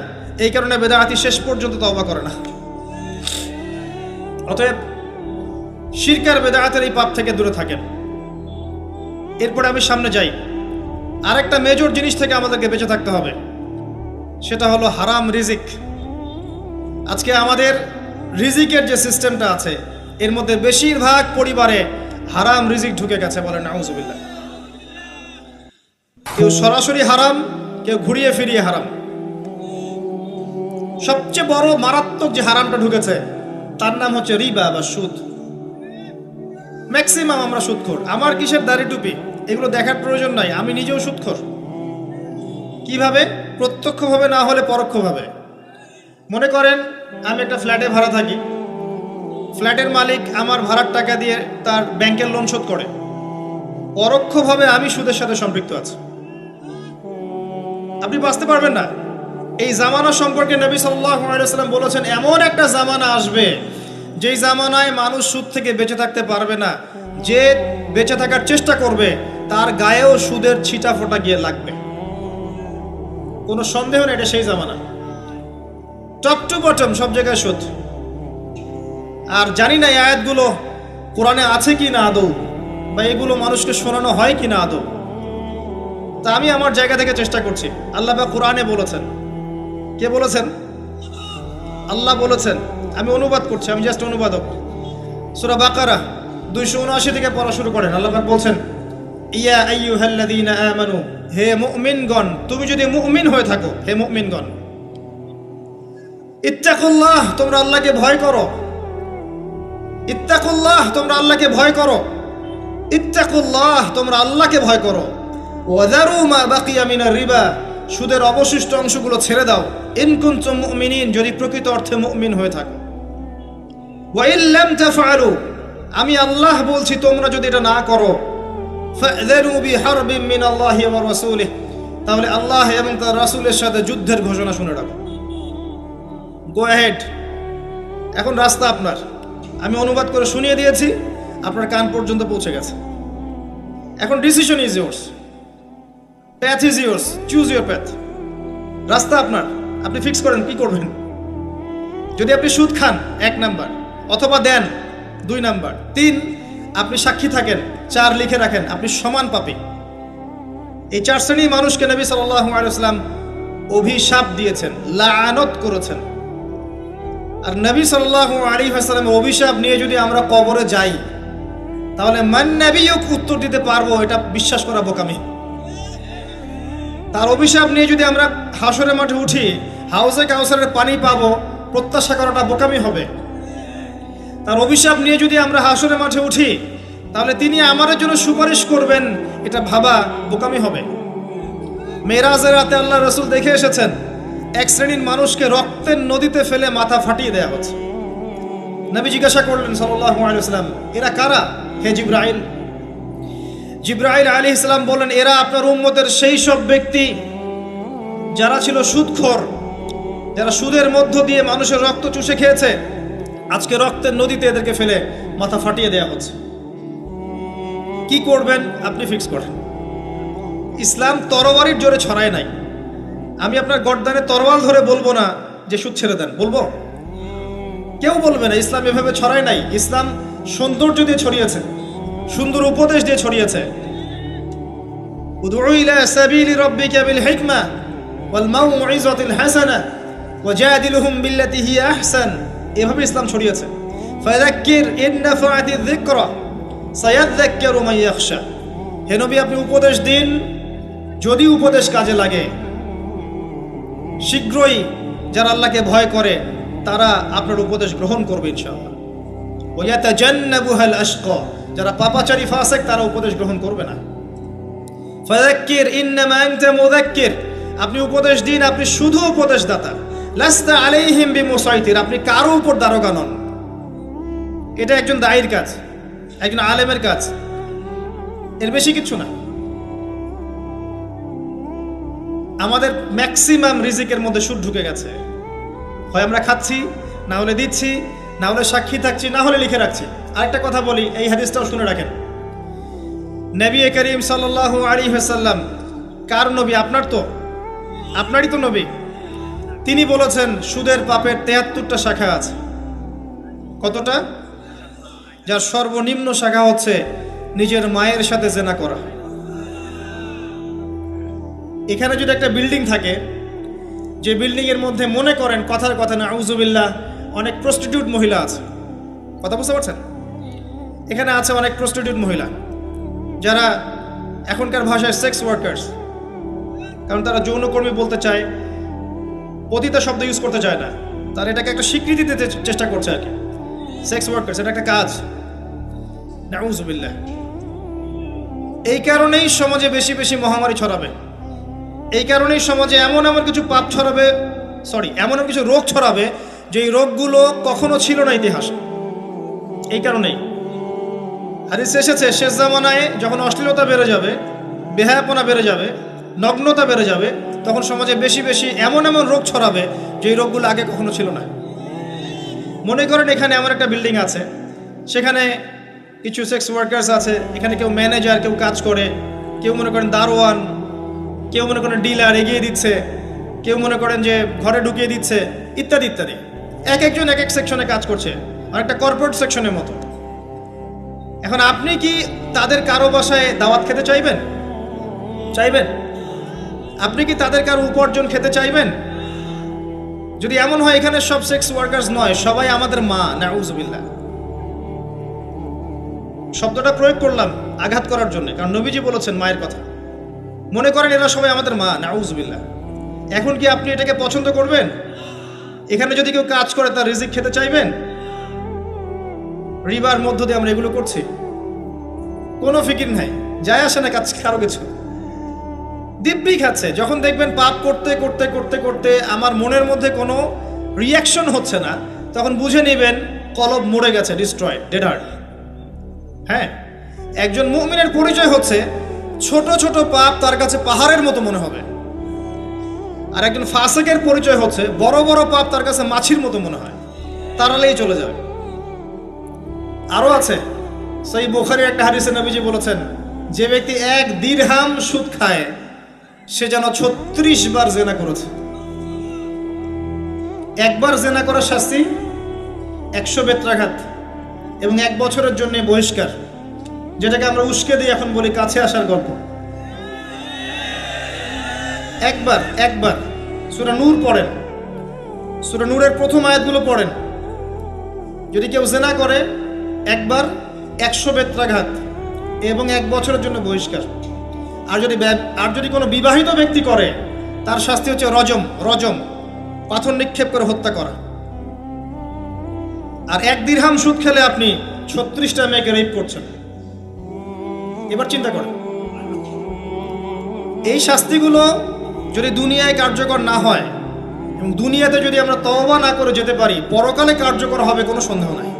এই কারণে বেদাতি শেষ পর্যন্ত তওবা করে না। অতএব শিরকার বেদাতের এই পাপ থেকে দূরে থাকেন। এরপরে আমি সামনে যাই। আরেকটা মেজর জিনিস থেকে আমাদেরকে বেঁচে থাকতে হবে, সেটা হলো হারাম রিজিক। আজকে আমাদের রিজিকের যে সিস্টেমটা আছে, এর মধ্যে বেশিরভাগ পরিবারে হারাম রিজিক ঢুকে গেছে, বলেন নাউজুবিল্লাহ। কেউ সরাসরি হারাম, কেউ ঘুরিয়ে ফিরিয়ে হারাম। সবচেয়ে বড় মারাত্মক যে হারামটা ঢুকেছে তার নাম হচ্ছে রিবা বা সুদ। ম্যাক্সিমাম আমরা সুদখোর। আমার কিসের দাড়ি টুপি এগুলো দেখার প্রয়োজন নাই, আমি নিজেও সুদখোর। কিভাবে? প্রত্যক্ষভাবে না হলে পরোক্ষভাবে। মনে করেন আমি একটা ফ্ল্যাটে ভাড়া থাকি, ফ্ল্যাটের মালিক আমার ভাড়ার টাকা দিয়ে তার ব্যাংকের লোন শোধ করে, পরোক্ষভাবে আমি সুদের সাথে সম্পৃক্ত আছি। আপনি বাঁচতে পারবেন না। এই জামানা সম্পর্কে নবী সাল্লাল্লাহু আলাইহি ওয়াসাল্লাম বলেছেন, এমন একটা জামানা আসবে যেই জামানায় মানুষ সুদ থেকে বেঁচে থাকতে পারবে না। যে বেঁচে থাকার চেষ্টা করবে তার গায়েও সুদের ছিটা ফোঁটা গিয়ে লাগবে, কোনো সন্দেহ নেই, এটা সেই জামানা। টপ টু বটম সব জায়গায় সুদ। আর জানি না এই আয়াতগুলো কোরআনে আছে কি না আদৌ, বা এগুলো মানুষকে শোনানো হয় কি না আদৌ। তা আমি আমার জায়গা থেকে চেষ্টা করছি। আল্লাহ পাক কোরআনে বলেছেন। কে বলেছেন? আল্লাহ বলেছেন। আমি অনুবাদ করছি, আমি জাস্ট অনুবাদক। সূরা বাকারা 279 থেকে পড়া শুরু করেন। আল্লাহ পাক বলছেন, ইয়া আইয়ুহাল্লাযীনা আমানু, হে মুমিনগণ, তুমি যদি মুমিন হয়ে থাকো, হে মুমিনগণ, ইত্তাকুল্লাহ, তোমরা আল্লাহকে ভয় করো। ইত্তাকুল্লাহ, তোমরা আল্লাহকে ভয় করো। ইত্তাকুল্লাহ, তোমরা আল্লাহকে ভয় করো। ওয়াযারু মা বাকিয়া মিনার রিবা, সুদের অবশিষ্ট অংশগুলো ছেড়ে দাও। ইন কুনতুম মুমিনিন, যদি প্রকৃত অর্থে মুমিন হয়ে থাকো। ওয়া ইন লাম তাফআলু, আমি আল্লাহ বলছি তোমরা যদি এটা না করো, ফাযরু বিহারবিন মিনাল্লাহি ওয়া রাসূলিহি, তাহলে আল্লাহ এবং তার রাসূলের সাথে যুদ্ধের ঘোষণা শুনে রাখো। গো অ্যাহেড, এখন রাস্তা আপনার। আমি অনুবাদ করে শুনিয়ে দিয়েছি, আপনার কান পর্যন্ত পৌঁছে গেছে। এখন decision is yours, path is yours, choose your path. রাস্তা আপনার, আপনি ফিক্স করেন কি করবেন। যদি আপনি সুদ খান 1 নাম্বার, অথবা দেন 2 নাম্বার, 3 আপনি সাক্ষী থাকেন, 4 লিখে রাখেন, আপনি সমান পাপী। এই 4 শ্রেণীর মানুষকে নবী সাল্লাল্লাহু আলাইহি ওয়াসাল্লাম অভিশাপ দিয়েছেন, লাআনত করেছেন। আর নবী সাল্লাল্লাহু আলাইহি ওয়াসাল্লামের অভিশাপ নিয়ে যদি আমরা কবরে যাই, তাহলে মান নবিয়ুক উত্তর দিতে পারবো, এটা বিশ্বাস করা বোকামি। তার অভিশাপ নিয়ে যদি আমরা হাসরের মাঠে উঠি, হাউজে কাউসারের পানি পাবো, প্রত্যাশা করাটা বোকামি হবে। তার অভিশাপ নিয়ে যদি আমরা হাসরের মাঠে উঠি, তাহলে তিনি আমাদের জন্য সুপারিশ করবেন, এটা ভাবা বোকামি হবে। মেরাজের রাতে আল্লাহ রাসূল দেখে এসেছেন, এক শ্রেণীর মানুষকে রক্তের নদীতে ফেলে মাথা ফাটিয়ে দেয়া হচ্ছে। নবী জিজ্ঞাসা করলেন সাল্লাল্লাহু আলাইহি ওয়াসাল্লাম, এরা কারা হে জিবরাইল? জিবরাইল আলাইহিস সালাম বলেন, এরা আপনার উম্মতের সেই সব ব্যক্তি যারা ছিল সুদখোর, যারা সুদের মধ্য দিয়ে মানুষের রক্ত চুষে খেয়েছে। আজকে রক্তের নদীতে এদেরকে ফেলে মাথা ফাটিয়ে দেয়া হচ্ছে। কি করবেন আপনি ফিক্স করেন। ইসলাম তরবারির জোরে ছড়ায় নাই। আমি আপনার গর্দানে তরোয়াল ধরে বলবো না যে সুদ ছেড়ে দেন, বলবো? কেউ বলবে না। ইসলাম এভাবে ছড়ায় নাই। ইসলাম সৌন্দর্য দিয়ে ছড়িয়েছে, সুন্দর উপদেশ দিয়ে ছড়িয়েছে। উদউ ইলা সাবিলি রাব্বিকা বিল হিকমা ওয়াল মাউইযাতিল হাসানা ওয়াজাদিলহুম বিল্লাতি হিয়া আহসান, এভাবে ইসলাম ছড়িয়েছে। ফাযাক্কির ইন নাফাআতিয যিকরা সায়াযাক্কারু মান ইয়াখশা, হে নবী আপনি উপদেশ দিন, যদি উপদেশ কাজে লাগে। শীঘ্রই যারা আল্লাহকে ভয় করে তারা আপনার উপদেশ গ্রহণ করবে ইনশাআল্লাহ। ওয়া ইয়াতাজান্নাবুহাল আশকা, যারা পাপাচারী ফাসিক তারা উপদেশ গ্রহণ করবে না। ফাযাক্কির ইন্নামা আনতা মুযাক্কির, আপনি উপদেশ দিন, আপনি শুধু উপদেশদাতা। লাস্তা আলাইহিম বিমুসাইতির, আপনি কারো উপর দারোগা নন। এটা একজন দায়ীর কাজ, একজন আলেমের কাজ, এর বেশি কিছু না। আমাদের ম্যাক্সিমাম রিজিকের মধ্যে সুদ ঢুকে গেছে। হয় আমরা খাচ্ছি, না হলে দিচ্ছি, না হলে সাক্ষী থাকছি, না হলে লিখে রাখছি। আরেকটা কথা বলি, এই হাদিসটাও শুনে রাখেন। নবী করিম সাল্লাল্লাহু আলাইহি ওয়াসাল্লাম কার নবী? আপনার তো, আপনারই তো নবী। তিনি বলেছেন সুদের পাপের 73টা শাখা আছে। কতটা? যার সর্বনিম্ন শাখা হচ্ছে নিজের মায়ের সাথে জেনা করা। এখানে যদি একটা বিল্ডিং থাকে, যে বিল্ডিংয়ের মধ্যে মনে করেন কথার কথা নাউজুবিল্লাহ অনেক প্রস্টিটিউট মহিলা আছে, কথা বুঝতে পারছেন? এখানে আছে অনেক প্রস্টিটিউট মহিলা যারা এখনকার ভাষায় সেক্স ওয়ার্কার্স, কারণ তারা যৌনকর্মী বলতে চায়, পতিতা শব্দ ইউজ করতে চায় না, তারা এটাকে একটা স্বীকৃতি দিতে চেষ্টা করছে আর কি। সেক্স ওয়ার্কার্স এটা একটা কাজ, নাউজুবিল্লাহ। এই কারণেই সমাজে বেশি বেশি মহামারী ছড়াবে, এই কারণেই সমাজে এমন কিছু পাপ ছড়াবে, এমন কিছু রোগ ছড়াবে যে এই রোগগুলো কখনো ছিল না ইতিহাসে। এই কারণেই হাদিসে এসেছে শেষ জামানায় যখন অশ্লীলতা বেড়ে যাবে, বেহায়াপনা বেড়ে যাবে, নগ্নতা বেড়ে যাবে, তখন সমাজে বেশি বেশি এমন রোগ ছড়াবে যে এই রোগগুলো আগে কখনো ছিল না। মনে করেন এখানে এমন একটা বিল্ডিং আছে, সেখানে কিছু সেক্স ওয়ার্কার্স আছে, এখানে কেউ ম্যানেজার, কেউ কাজ করে, কেউ মনে করেন দারোয়ান, কেউ মনে করেন ডিলার এগিয়ে দিচ্ছে, কেউ মনে করেন যে ঘরে ঢুকিয়ে দিচ্ছে, ইত্যাদি ইত্যাদি। এক একজন এক এক সেকশনে কাজ করছে, আর একটা কর্পোরেট সেকশনের মতো। এখন আপনি কি তাদের কারো বাসায় দাওয়াত খেতে চাইবেন? আপনি কি তাদের কারো উপার্জন খেতে চাইবেন? যদি এমন হয় এখানে সব সেক্স ওয়ার্কার্স নয়, সবাই আমাদের মা, নাউজুবিল্লাহ। শব্দটা প্রয়োগ করলাম আঘাত করার জন্য, কারণ নবীজি বলেছেন মায়ের কথা। মনে করেন এরা সবাই আমাদের মা, নাউজুবিল্লাহ। এখন কি আপনি এটাকে পছন্দ করবেন? এখানে যদি কেউ কাজ করে তার রিজিক খেতে চাইবেন? রিবার মধ্য দিয়ে আমরা এগুলো করছি, কোনো ফিকির নাই, যায় আসে না কাজ কারো কিছু, দিব্যি খাচ্ছে। যখন দেখবেন পাপ করতে করতে করতে করতে আমার মনের মধ্যে কোনো রিয়াকশন হচ্ছে না, তখন বুঝে নেবেন কলব মরে গেছে, ডিস্ট্রয়েড, ডেড হার্ট। হ্যাঁ, একজন মুমিনের পরিচয় হচ্ছে ছোট ছোট পাপ তার কাছে পাহাড়ের মতো মনে হবে, আর একজন ফাসিকের পরিচয় হচ্ছে বড় বড় পাপ তার কাছে মাছির মতো মনে হয়, তাড়ালেই চলে যাবে। আরো আছে, সেই বুখারীর একটা হাদিসে নবীজি বলেছেন, যে ব্যক্তি 1 দিরহাম সুদ খায় সে যেন 36 বার জেনা করেছে। একবার জেনা করার শাস্তি 100 বেত্রাঘাত এবং 1 বছরের জন্য বহিষ্কার, যেটাকে আমরা উস্কে দিই এখন বলি কাছে আসার গল্প। একবার সূরা নূর পড়েন, সূরা নূরের প্রথম আয়াতগুলো পড়েন। যদি কেউ জেনা করে একবার 100 বেত্রাঘাত এবং 1 বছরের জন্য বহিষ্কার। আর যদি কোনো বিবাহিত ব্যক্তি করে তার শাস্তি হচ্ছে রজম, পাথর নিক্ষেপ করে হত্যা করা। আর 1 দিরহাম সুদ খেলে আপনি 36টা মেয়েকে রেপ করছেন। এবার চিন্তা করেন, এই শাস্তিগুলো যদি দুনিয়ায় কার্যকর না হয় এবং দুনিয়াতে যদি আমরা তওবা না করে যেতে পারি, পরকালে কার্যকর হবে কোনো সন্দেহ নাই।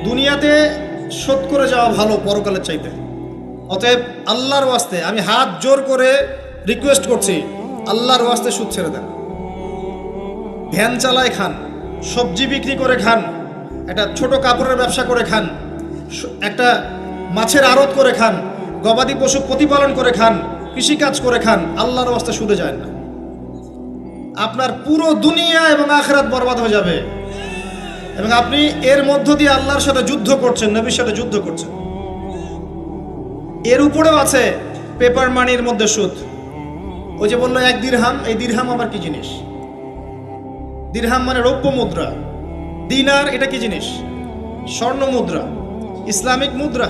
দুনিয়াতে শোধ করে যাওয়া ভালো পরকালের চাইতে। অতএব আল্লাহর ওয়াস্তে আমি হাত জোর করে রিকোয়েস্ট করছি, আল্লাহর ওয়াস্তে সুদ ছেড়ে দেন। ভ্যান চালায় খান, সবজি বিক্রি করে খান, একটা ছোট কাপড়ের ব্যবসা করে খান, একটা মাছের আড়ত করে খান, গবাদি পশু প্রতিপালন করে খান, কৃষিকাজ করে খান, আল্লাহর ওয়াস্তে সুদে যায় না। আপনার পুরো দুনিয়া এবং আখিরাত বরবাদ হয়ে যাবে এবং আপনি এর মধ্য দিয়ে আল্লাহর সাথে যুদ্ধ করছেন, নবীর সাথে যুদ্ধ করছেন। এর উপরেও আছে পেপার মানির মধ্যে সুদ। ওই যে বললো 1 দিরহাম, এই দিরহাম আবার কি জিনিস? দিরহাম মানে রৌপ্য মুদ্রা, দিনার এটা কি জিনিস? স্বর্ণ মুদ্রা, ইসলামিক মুদ্রা।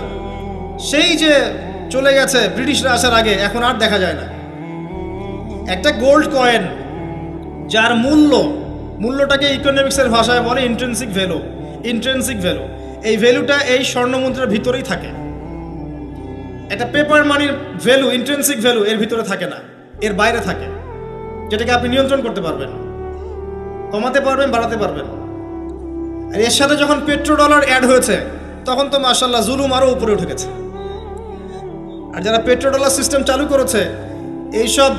সেই যে চলে গেছে ব্রিটিশরা আসার আগে, এখন আর দেখা যায় না। একটা গোল্ড কয়েন যার মূল্যটাকে ইকোনমিক্সের ভাষায় বলে ইন্ট্রিনসিক ভ্যালু। এই ভ্যালুটা এই স্বর্ণ মুদ্রার ভিতরেই থাকে। একটা পেপার মানির ভ্যালু, ইন্ট্রিনসিক ভ্যালু এর ভিতরে থাকে না, এর বাইরে থাকে, যেটাকে আপনি নিয়ন্ত্রণ করতে পারবেন, কমাতে পারবেন, বাড়াতে পারবেন। আর এর সাথে যখন পেট্রো ডলার অ্যাড হয়েছে তখন তো মাশাআল্লাহ জুলুম আরও উপরে উঠে গেছে। আর যারা পেট্রো ডলার সিস্টেম চালু করেছে, এইসব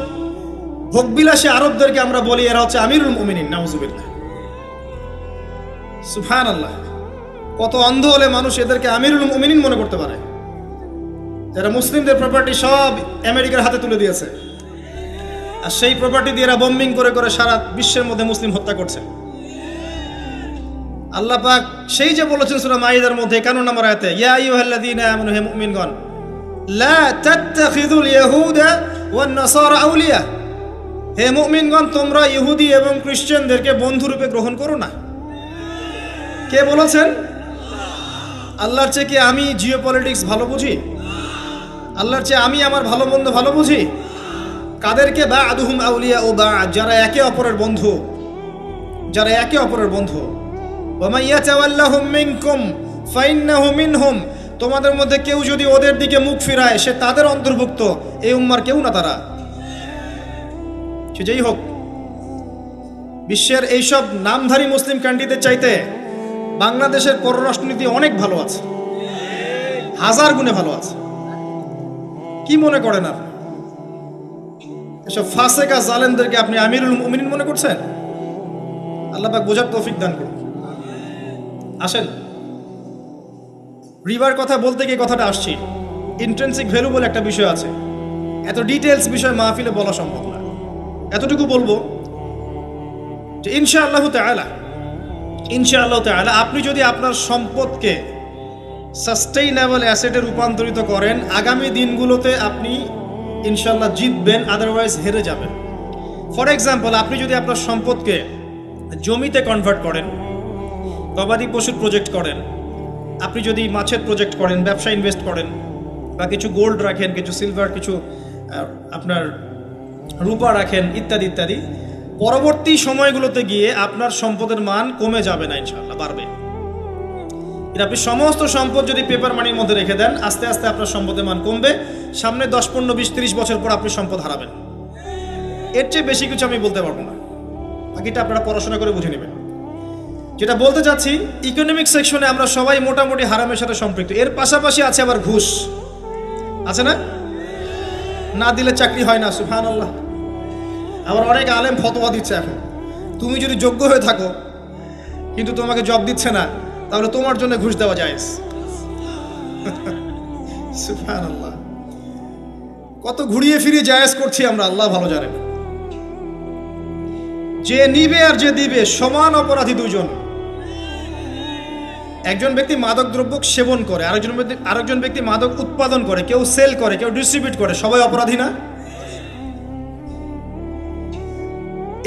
ভোগবিলাসী আরবদেরকে আমরা বলি এরা হচ্ছে আমিরুল মুমিনিন, নাউজুবিল্লাহ, সুবহানাল্লাহ। কত অন্ধ হলে মানুষ এদেরকে আমিরুল মুমিনিন মনে করতে পারে, যারা মুসলিমদের প্রপার্টি সব আমেরিকার হাতে তুলে দিয়েছে, আর সেই প্রপার্টি দিয়ে এরা বোম্বিং করে করে সারা বিশ্বের মধ্যে মুসলিম হত্যা করছে। আল্লাহ পাক সেই যে বলেছেন সূরা মাইদার মধ্যে 51 নম্বর আয়াতে, ইয়া আইয়ুহাল্লাযীনা আমানু, হে মুমিনগণ, লা তাত্তাখিযুল ইয়াহুদা ওয়ান নাসারা আউলিয়া, হে মুমিনগণ তোমরা ইহুদি এবং খ্রিস্টানদেরকে বন্ধুরূপে গ্রহণ করো না। কে বলেছেন? আল্লাহর চেয়ে কি আমি জিওপলিটিক্স ভালো বুঝি? আল্লাহর চেয়ে আমি আমার ভালো মন্দ ভালো বুঝি? কাদেরকে? বা'দুহুম আউলিয়া ও বা'দ, যারা একে অপরের বন্ধু, যারা একে অপরের বন্ধু। ওয়া মান ইয়াতাওয়াল্লাহুম মিনকুম ফাইন্নাহু মিনহুম, তোমাদের মধ্যে কেউ যদি ওদের দিকে মুখ ফিরায় সে তাদের অন্তর্ভুক্ত, এই উম্মার কেউ না তারা। সে যেই হোক, বিশ্বের এইসব নামধারী মুসলিম কান্ট্রিদের চাইতে বাংলাদেশের পররাষ্ট্রনীতি অনেক ভালো আছে, হাজার গুণে ভালো আছে। কি মনে করেন আপনি? এসব ফাসেকা জালেমদেরকে আপনি আমিরুল মুমিনিন মনে করছেন? আল্লাহ পাক বোঝার তৌফিক দান করুন। আসেন, রিবার কথা বলতে গিয়ে কথাটা আসছি, ইন্ট্রিনসিক ভ্যালু বলে একটা বিষয় আছে। এত ডিটেলস বিষয় মাহফিলে বলা সম্ভব না। এতটুকু বলবো যে ইনশাআল্লাহু তাআলা আপনি যদি আপনার সম্পদকে সাস্টেইনেবল অ্যাসেটে রূপান্তরিত করেন, আগামী দিনগুলোতে আপনি ইনশাআল্লাহ জিতবেন, আদারওয়াইজ হেরে যাবেন। ফর এক্সাম্পল, আপনি যদি আপনার সম্পদকে জমিতে কনভার্ট করেন, গবাদি পশুর প্রজেক্ট করেন, আপনি যদি মাছের প্রজেক্ট করেন, ব্যবসা ইনভেস্ট করেন, বা কিছু গোল্ড রাখেন, কিছু সিলভার, কিছু আপনার রূপা রাখেন, ইত্যাদি ইত্যাদি, পরবর্তী সময়গুলোতে গিয়ে আপনার সম্পদের মান কমে যাবে না, ইনশাআল্লাহ বাড়বে। আপনি সমস্ত সম্পদ যদি পেপার মানির মধ্যে রেখে দেন, আস্তে আস্তে আপনার সম্পদের মান কমবে। সামনে 10, 15, 20, 30 বছর পর আপনি সম্পদ হারাবেন। এর চেয়ে বেশি কিছু আমি বলতে পারবো না, বাকিটা আপনারা পড়াশোনা করে বুঝে নেবেন। যেটা বলতে চাচ্ছি, ইকোনমিক সেকশনে আমরা সবাই মোটামুটি হারামের সাথে সম্পৃক্ত। এর পাশাপাশি আছে আবার ঘুষ, আছে না? না দিলে চাকরি হয় না, সুবহানাল্লাহ। আবার অনেক আলেম ফতোয়া দিচ্ছে এখন, তুমি যদি যোগ্য হয়ে থাকো কিন্তু তোমাকে জব দিচ্ছে না, তাহলে তোমার জন্য ঘুষ দেওয়া জায়েজ। সুবহানাল্লাহ, কত ঘুরিয়ে ফিরিয়ে জায়েজ করছি আমরা, আল্লাহ ভালো জানেন। যে নিবে আর যে দিবে সমান অপরাধী দুজন। একজন ব্যক্তি মাদক দ্রব্য সেবন করে, আরেকজন ব্যক্তি মাদক উৎপাদন করে, কেউ সেল করে, কেউ ডিস্ট্রিবিউট করে, সবাই অপরাধী না?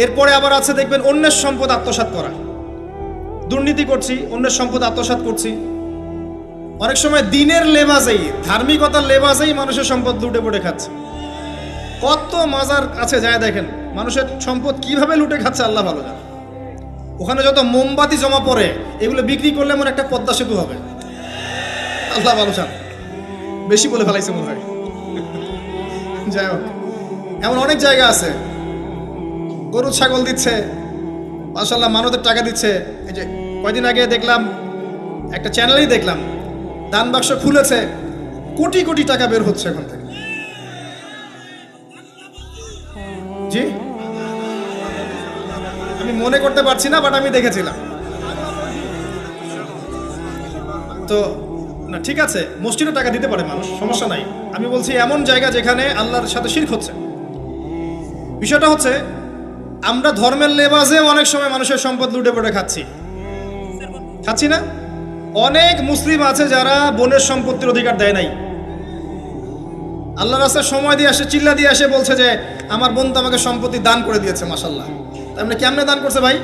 এরপরে আবার আছে দেখবেন অন্যের সম্পদ আত্মসাৎ করা, দুর্নীতি করছি, অন্যের সম্পদ আত্মসাৎ করছি। অনেক সময় দিনের লেবাজেই, ধার্মিকতার লেবাজেই মানুষের সম্পদ লুটে পুটে খাচ্ছে। কত মাজার কাছে যায় দেখেন মানুষের সম্পদ কিভাবে লুটে খাচ্ছে, আল্লাহ ভালো জানে। ওখানে যত মোমবাতি জমা পড়ে, এগুলো বিক্রি করলে মনে একটা পদ্মা সেতু হবে, আল্লাহ ভালো জানে। বেশি বলে ফেলাইছে মনে হয়। যাই হোক, এমন অনেক জায়গা আছে, গরু ছাগল দিচ্ছে, মাশাআল্লাহ মানতের টাকা দিচ্ছে। এই যে কয়দিন আগে দেখলাম একটা চ্যানেলেই দেখলাম, দান বাক্স খুলেছে, কোটি কোটি টাকা বের হচ্ছে এখান থেকে। জি, আমি মনে করতে পারছি না, বাট আমি দেখেছিলাম। তো না, ঠিক আছে, মসজিদে টাকা দিতে পারে মানুষ, সমস্যা নাই। আমি বলছি এমন জায়গা যেখানে আল্লাহর সাথে শিরক হচ্ছে। বিষয়টা হচ্ছে, আমরা ধর্মের লেবাজে অনেক সময় মানুষের সম্পদ লুটে পড়ে খাচ্ছি না? অনেক মুসলিম আছে যারা বোনের সম্পত্তির অধিকার দেয় নাই। আল্লাহর রাস্তায় সময় দিয়ে আসে, চিল্লা দিয়ে আসে, বলছে যে আমার বোন তো আমাকে সম্পত্তি দান করে দিয়েছে, মাশাআল্লাহ। তার মানে কেমনে দান করছে ভাই?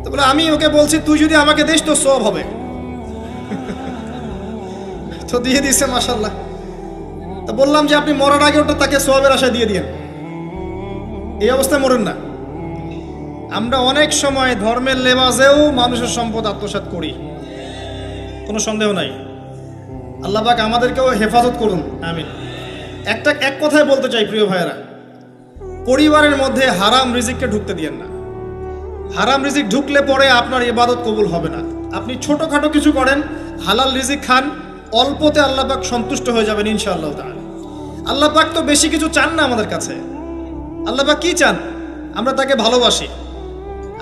তো বলে আমি ওকে বলছি তুই যদি আমাকে দিস তো সওয়াব হবে। তো দিয়ে দিচ্ছে, মাশাআল্লাহ। তো বললাম যে আপনি মরার আগে ওটা তাকে সওয়াবের আশায় দিয়ে দিয়েন, এই অবস্থায় মরেন না। আমরা অনেক সময় ধর্মের লেবাজেও মানুষের সম্পদ আত্মসাৎ করি, কোনো সন্দেহ নাই। আল্লাহ পাক আমাদেরকেও হেফাজত করুন, আমিন। এক কথায় বলতে চাই প্রিয় ভাইয়েরা, পরিবারের মধ্যে হারাম রিজিককে ঢুকতে দিয়েন না। হারাম রিজিক ঢুকলে পরে আপনার ইবাদত কবুল হবে না। আপনি ছোটখাটো কিছু করেন, হালাল রিজিক খান, অল্পতে আল্লাহ পাক সন্তুষ্ট হয়ে যাবেন ইনশাআল্লাহ তাআলা। আল্লাহ পাক তো বেশি কিছু চান না আমাদের কাছে। আল্লাহ পাক কি চান? আমরা তাকে ভালোবাসি,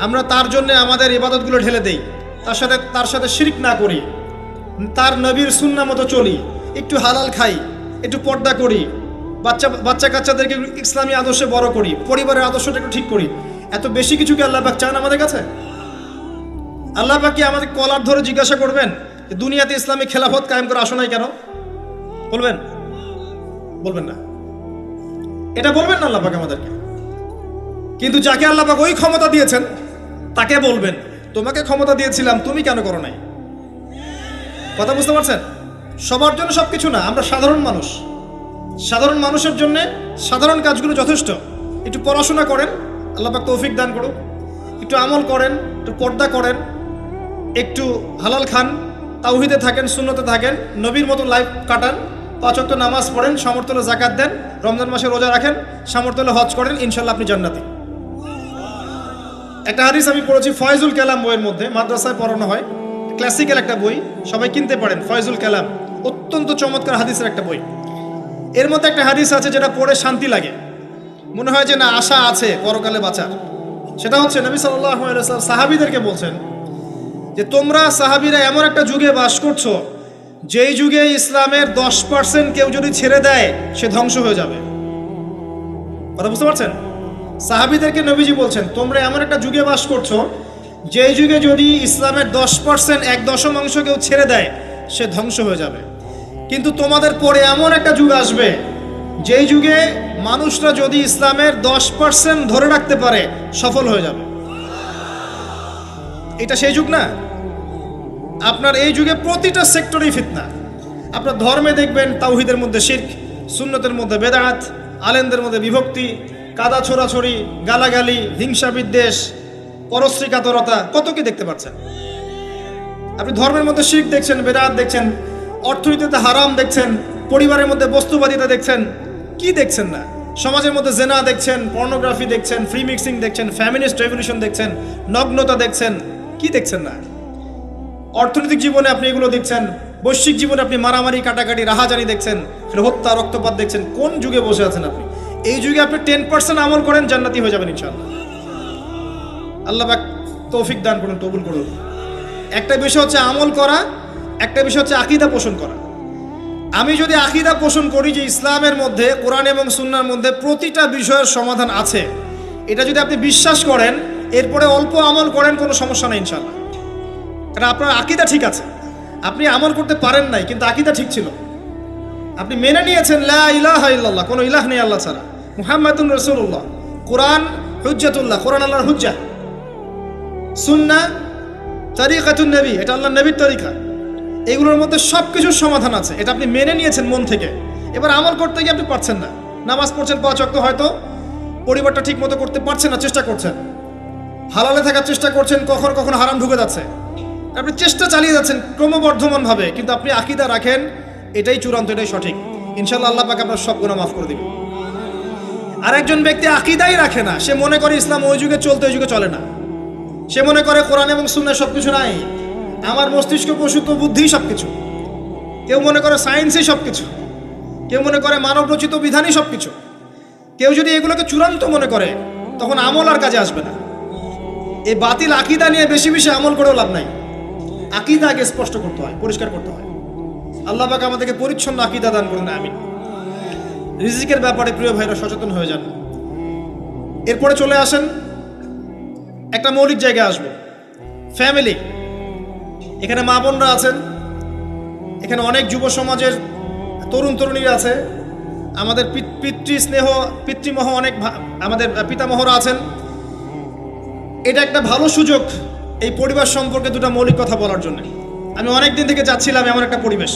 আমরা তার জন্য আমাদের ইবাদতগুলো ঢেলে দেই, তার সাথে শিরক না করি, তার নবীর সুন্নাহ মতো চলি, একটু হালাল খাই, একটু পর্দা করি, বাচ্চা কাচ্চাদেরকে ইসলামী আদর্শে বড় করি, পরিবারের আদর্শটা একটু ঠিক করি। এত বেশি কিছু কি আল্লাহ পাক চান আমাদের কাছে? আল্লাহ পাক কি আমাদের কলার ধরে জিজ্ঞাসা করবেন যে দুনিয়াতে ইসলামী খেলাফত কায়েম করে আসো নাই কেন? বলবেন? বলবেন না। এটা বলবেন না আল্লাহ পাক আমাদেরকে। কিন্তু যাকে আল্লাহ পাক ওই ক্ষমতা দিয়েছেন তাকে বলবেন তোমাকে ক্ষমতা দিয়েছিলাম, তুমি কেন করো নাই? কথা বুঝতে পারছেন? সবার জন্য সবকিছু না, আমরা সাধারণ মানুষ। সাধারণ মানুষের জন্য সাধারণ কাজগুলো যথেষ্ট। একটু পড়াশোনা করেন, আল্লাহ পাক তৌফিক দান করুক। একটু আমল করেন, একটু পর্দা করেন, একটু হালাল খান, তাওহীদে থাকেন, সুন্নতে থাকেন, নবীর মতো লাইফ কাটান, 5 ওয়াক্ত নামাজ পড়েন, সামর্থ্য হলে যাকাত দেন, রমজান মাসে রোজা রাখেন, সামর্থ্য হলে হজ করেন, ইনশাল্লাহ আপনি জান্নাতি। একটা হাদিস আমি পড়েছি ফয়জুল কালাম বইয়ের মধ্যে, মাদ্রাসায় পড়ানো হয়, ক্লাসিক্যাল একটা বই, সবাই কিনতে পারেন। ফয়জুল কালাম অত্যন্ত চমৎকার হাদিসের একটা বই। এর মধ্যে একটা হাদিস আছে যেটা পড়ে শান্তি লাগে, মনে হয় যে না আশা আছে পরকালে বাঁচার। সেটা হচ্ছে নবী সাল্লাল্লাহু আলাইহি ওয়াসাল্লাম সাহাবীদেরকে বলছেন যে তোমরা সাহাবীরা এমন একটা যুগে বাস করছো যেই যুগে ইসলামের 10% কেউ যদি ছেড়ে দেয় সে ধ্বংস হয়ে যাবে। কথা বুঝতে পারছেন? সাহাবীদেরকে নবীজি বলছেন তোমরা এমন একটা যুগে বাস করছো যেই যুগে যদি ইসলামের 10% 1/10 কেউ ছেড়ে দেয় সে ধ্বংস হয়ে যাবে। কিন্তু তোমাদের পরে এমন একটা যুগ আসবে যেই যুগে মানুষরা যদি ইসলামের 10% ধরে রাখতে পারে সফল হয়ে যাবে। এটা সেই যুগ না? আপনার এই যুগে প্রতিটা সেক্টরেই ফিতনা। আপনার ধর্মে দেখবেন তাওহীদের মধ্যে শিরক, সুন্নতের মধ্যে বেদাত, আলেমদের মধ্যে বিভক্তি, কাদা ছোড়াছড়ি, গালাগালি, হিংসা বিদ্বেষ, পরশ্রী কাতরতা, কত কি দেখতে পাচ্ছেন। আপনি ধর্মের মধ্যে শিরক দেখছেন, বেদাত দেখছেন, অর্থনীতিতে হারাম দেখছেন, পরিবারের মধ্যে বস্তুবাদিতা দেখছেন, কি দেখছেন না? সমাজের মধ্যে জেনা দেখছেন, পর্নোগ্রাফি দেখছেন, ফ্রি মিক্সিং দেখছেন, ফ্যামিনিস্ট রেভলিউশন দেখছেন, নগ্নতা দেখছেন, কি দেখছেন না? অর্থনৈতিক জীবনে আপনি এগুলো দেখছেন, বৈশ্বিক জীবনে আপনি মারামারি, কাটাকাটি, রাহাজানি দেখছেন, হত্যা, রক্তপাত দেখছেন। কোন যুগে বসে আছেন আপনি? এই যুগে আপনি 10% আমল করেন, জান্নাতি হয়ে যাবেন ইনশাআল্লাহ। আল্লাহ পাক তৌফিক দান করুন, কবুল করুন। একটা বিষয় হচ্ছে আমল করা, একটা বিষয় হচ্ছে আকীদা পোষণ করা। আমি যদি আকীদা পোষণ করি যে ইসলামের মধ্যে, কোরআন এবং সুন্নাহর মধ্যে প্রতিটা বিষয়ের সমাধান আছে, এটা যদি আপনি বিশ্বাস করেন, এরপরে অল্প আমল করেন, কোনো সমস্যা নেই ইনশাআল্লাহ। কারণ আপনার আকীদা ঠিক আছে। আপনি আমল করতে পারেন নাই, কিন্তু আকীদা ঠিক ছিল। আপনি মেনে নিয়েছেন লা ইলাহা ইল্লাল্লাহ, কোনো ইলাহ নেই আল্লাহ ছাড়া, মুহাম্মাদুর রাসূলুল্লাহ, কোরআন হুজ্জাতুল্লাহ, কোরআন আল্লাহর হুজ্জা, সুন্নাহ তরিকাতুন নবী, এটা আল্লাহর নবীর তরিকা। এগুলোর মধ্যে সব কিছুর সমাধান আছে, এটা আপনি মেনে নিয়েছেন মন থেকে। এবার আমল করতে গিয়ে আপনি পারছেন না। নামাজ পড়ছেন 5 ওয়াক্ত, হয়তো পরিবারটা ঠিক মতো করতে পারছেন না, চেষ্টা করছেন, হালালে থাকার চেষ্টা করছেন, কখনো কখনো হারাম ঢুকে যাচ্ছে, আপনি চেষ্টা চালিয়ে যাচ্ছেন ক্রমবর্ধমানভাবে, কিন্তু আপনি আকীদা রাখেন এটাই চূড়ান্ত, এটাই সঠিক, ইনশাআল্লাহ আল্লাহ পাক আপনার সব গুনাহ মাফ করে দিবেন। আর একজন ব্যক্তি আকীদাই রাখে না, সে মনে করে ইসলাম ওই যুগে চলতে, ওই যুগে চলে না। সে মনে করে কোরআন এবং সুন্নাহ সবকিছু নাই, আমার মস্তিষ্ক প্রসূত বুদ্ধি সবকিছু। কেউ মনে করে সায়েন্সই সবকিছু, কেউ মনে করে মানব রচিত বিধানই সবকিছু। কেউ যদি এগুলোকে চূড়ান্ত মনে করে তখন আমল আর কাজে আসবে না। এই বাতিল আকীদা নিয়ে বেশি বেশি আমল করেও লাভ নাই। আকীদা আগে স্পষ্ট করতে হয়, পরিষ্কার করতে হয়। আল্লাহ পাক আমাদেরকে পরিচ্ছন্ন আকীদা দান করুন, আমিন। রিজিকের ব্যাপারে প্রিয় ভাইরা সচেতন হয়ে যান। এরপরে চলে আসেন একটা মৌলিক জায়গায় আসবো, ফ্যামিলি। এখানে মা বোনরা আছেন, এখানে অনেক যুব সমাজের তরুণ তরুণীরা আছে, আমাদের পিতৃমহ অনেক আমাদের পিতামহরা আছেন। এটা একটা ভালো সুযোগ এই পরিবার সম্পর্কে দুটো মৌলিক কথা বলার জন্য। আমি অনেক দিন থেকে যাচ্ছিলাম এমন একটা পরিবেশ।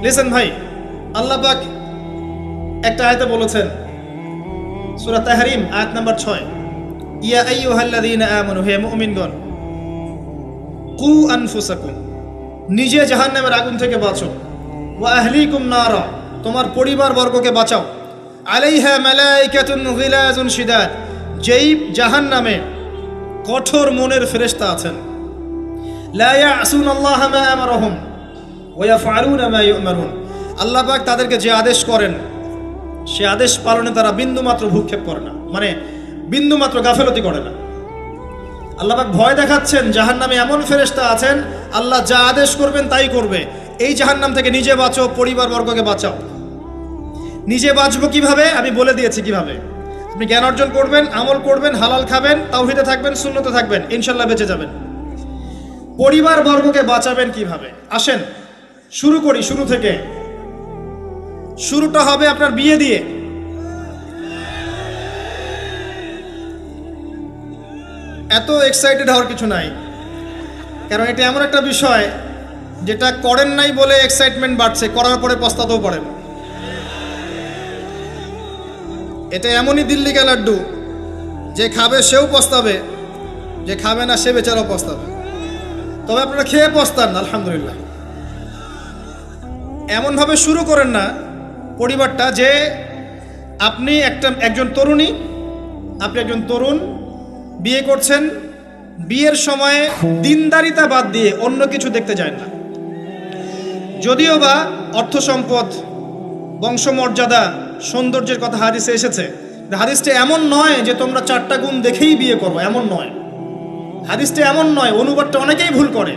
লিসেন ভাই, আল্লাহ পাক একটা আয়াতে বলেছেন, সূরা তাহরিম আয়াত নাম্বার 6, ইয়া আইয়ুহাল্লাযীনা আমানু, হে মুমিনগণ, কু আনফুসাকুম, নিজে জাহান্নামের আগুন থেকে বাঁচো, ওয়া আহলিকুম নারা, তোমার পরিবার বর্গকে বাঁচাও, আলাইহা মালাইকাতুন গিলাজুন শিদাদ, যেই জাহান্নামে কঠোর মনের ফেরেশতা আছেন, লা ইয়াসুনাল্লাহা মা আমারহুম ওয়া ইয়াফআলুনা মা ইউমারুন, আল্লাহ পাক তাদেরকে যে আদেশ করেন সে আদেশ পালনে তারা বিন্দুমাত্র ভূক্ষেপ করে না, মানে বিন্দুমাত্র গাফেলতি করে না। আল্লাহ পাক ভয় দেখাচ্ছেন জাহান্নামে এমন ফেরেশতা আছেন, আল্লাহ যা আদেশ করবেন তাই করবে। এই জাহান্নাম থেকে নিজে বাঁচো, পরিবার বর্গকে বাঁচাও। নিজে বাঁচবো কিভাবে? আমি বলে দিয়েছি কিভাবে। আপনি জ্ঞান অর্জন করবেন, আমল করবেন, হালাল খাবেন, তাওহীদে থাকবেন, সুন্নতে থাকবেন, ইনশাল্লাহ বেঁচে যাবেন। পরিবার বর্গকে বাঁচাবেন কিভাবে? আসেন শুরু করি শুরু থেকে। শুরুটা হবে আপনার বিয়ে দিয়ে। এত এক্সাইটেড হওয়ার কিছু নাই, কারণ এটা এমন একটা বিষয় যেটা করেন নাই বলে এক্সাইটমেন্ট বাড়ছে, করার পরে পস্তাতেও পারেন। এটা এমনই দিল্লি কা লাড্ডু, যে খাবে সেও পস্তাবে, যে খাবে না সে বেচারাও পস্তাবে। তবে আপনারা খেয়ে পস্তান আলহামদুলিল্লাহ। এমনভাবে শুরু করেন না পরিবারটা যে আপনি একজন তরুণী, আপনি একজন তরুণ বিয়ে করছেন, বিয়ের সময়ে দিনদারিতা বাদ দিয়ে অন্য কিছু দেখতে যায় না। যদিও বা অর্থ সম্পদ, বংশমর্যাদা, সৌন্দর্যের কথা হাদিসে এসেছে, হাদিসটা এমন নয় যে তোমরা 4টা গুণ দেখেই বিয়ে করবো, এমন নয়। হাদিসটা এমন নয়, অনুবাদটা অনেকেই ভুল করে,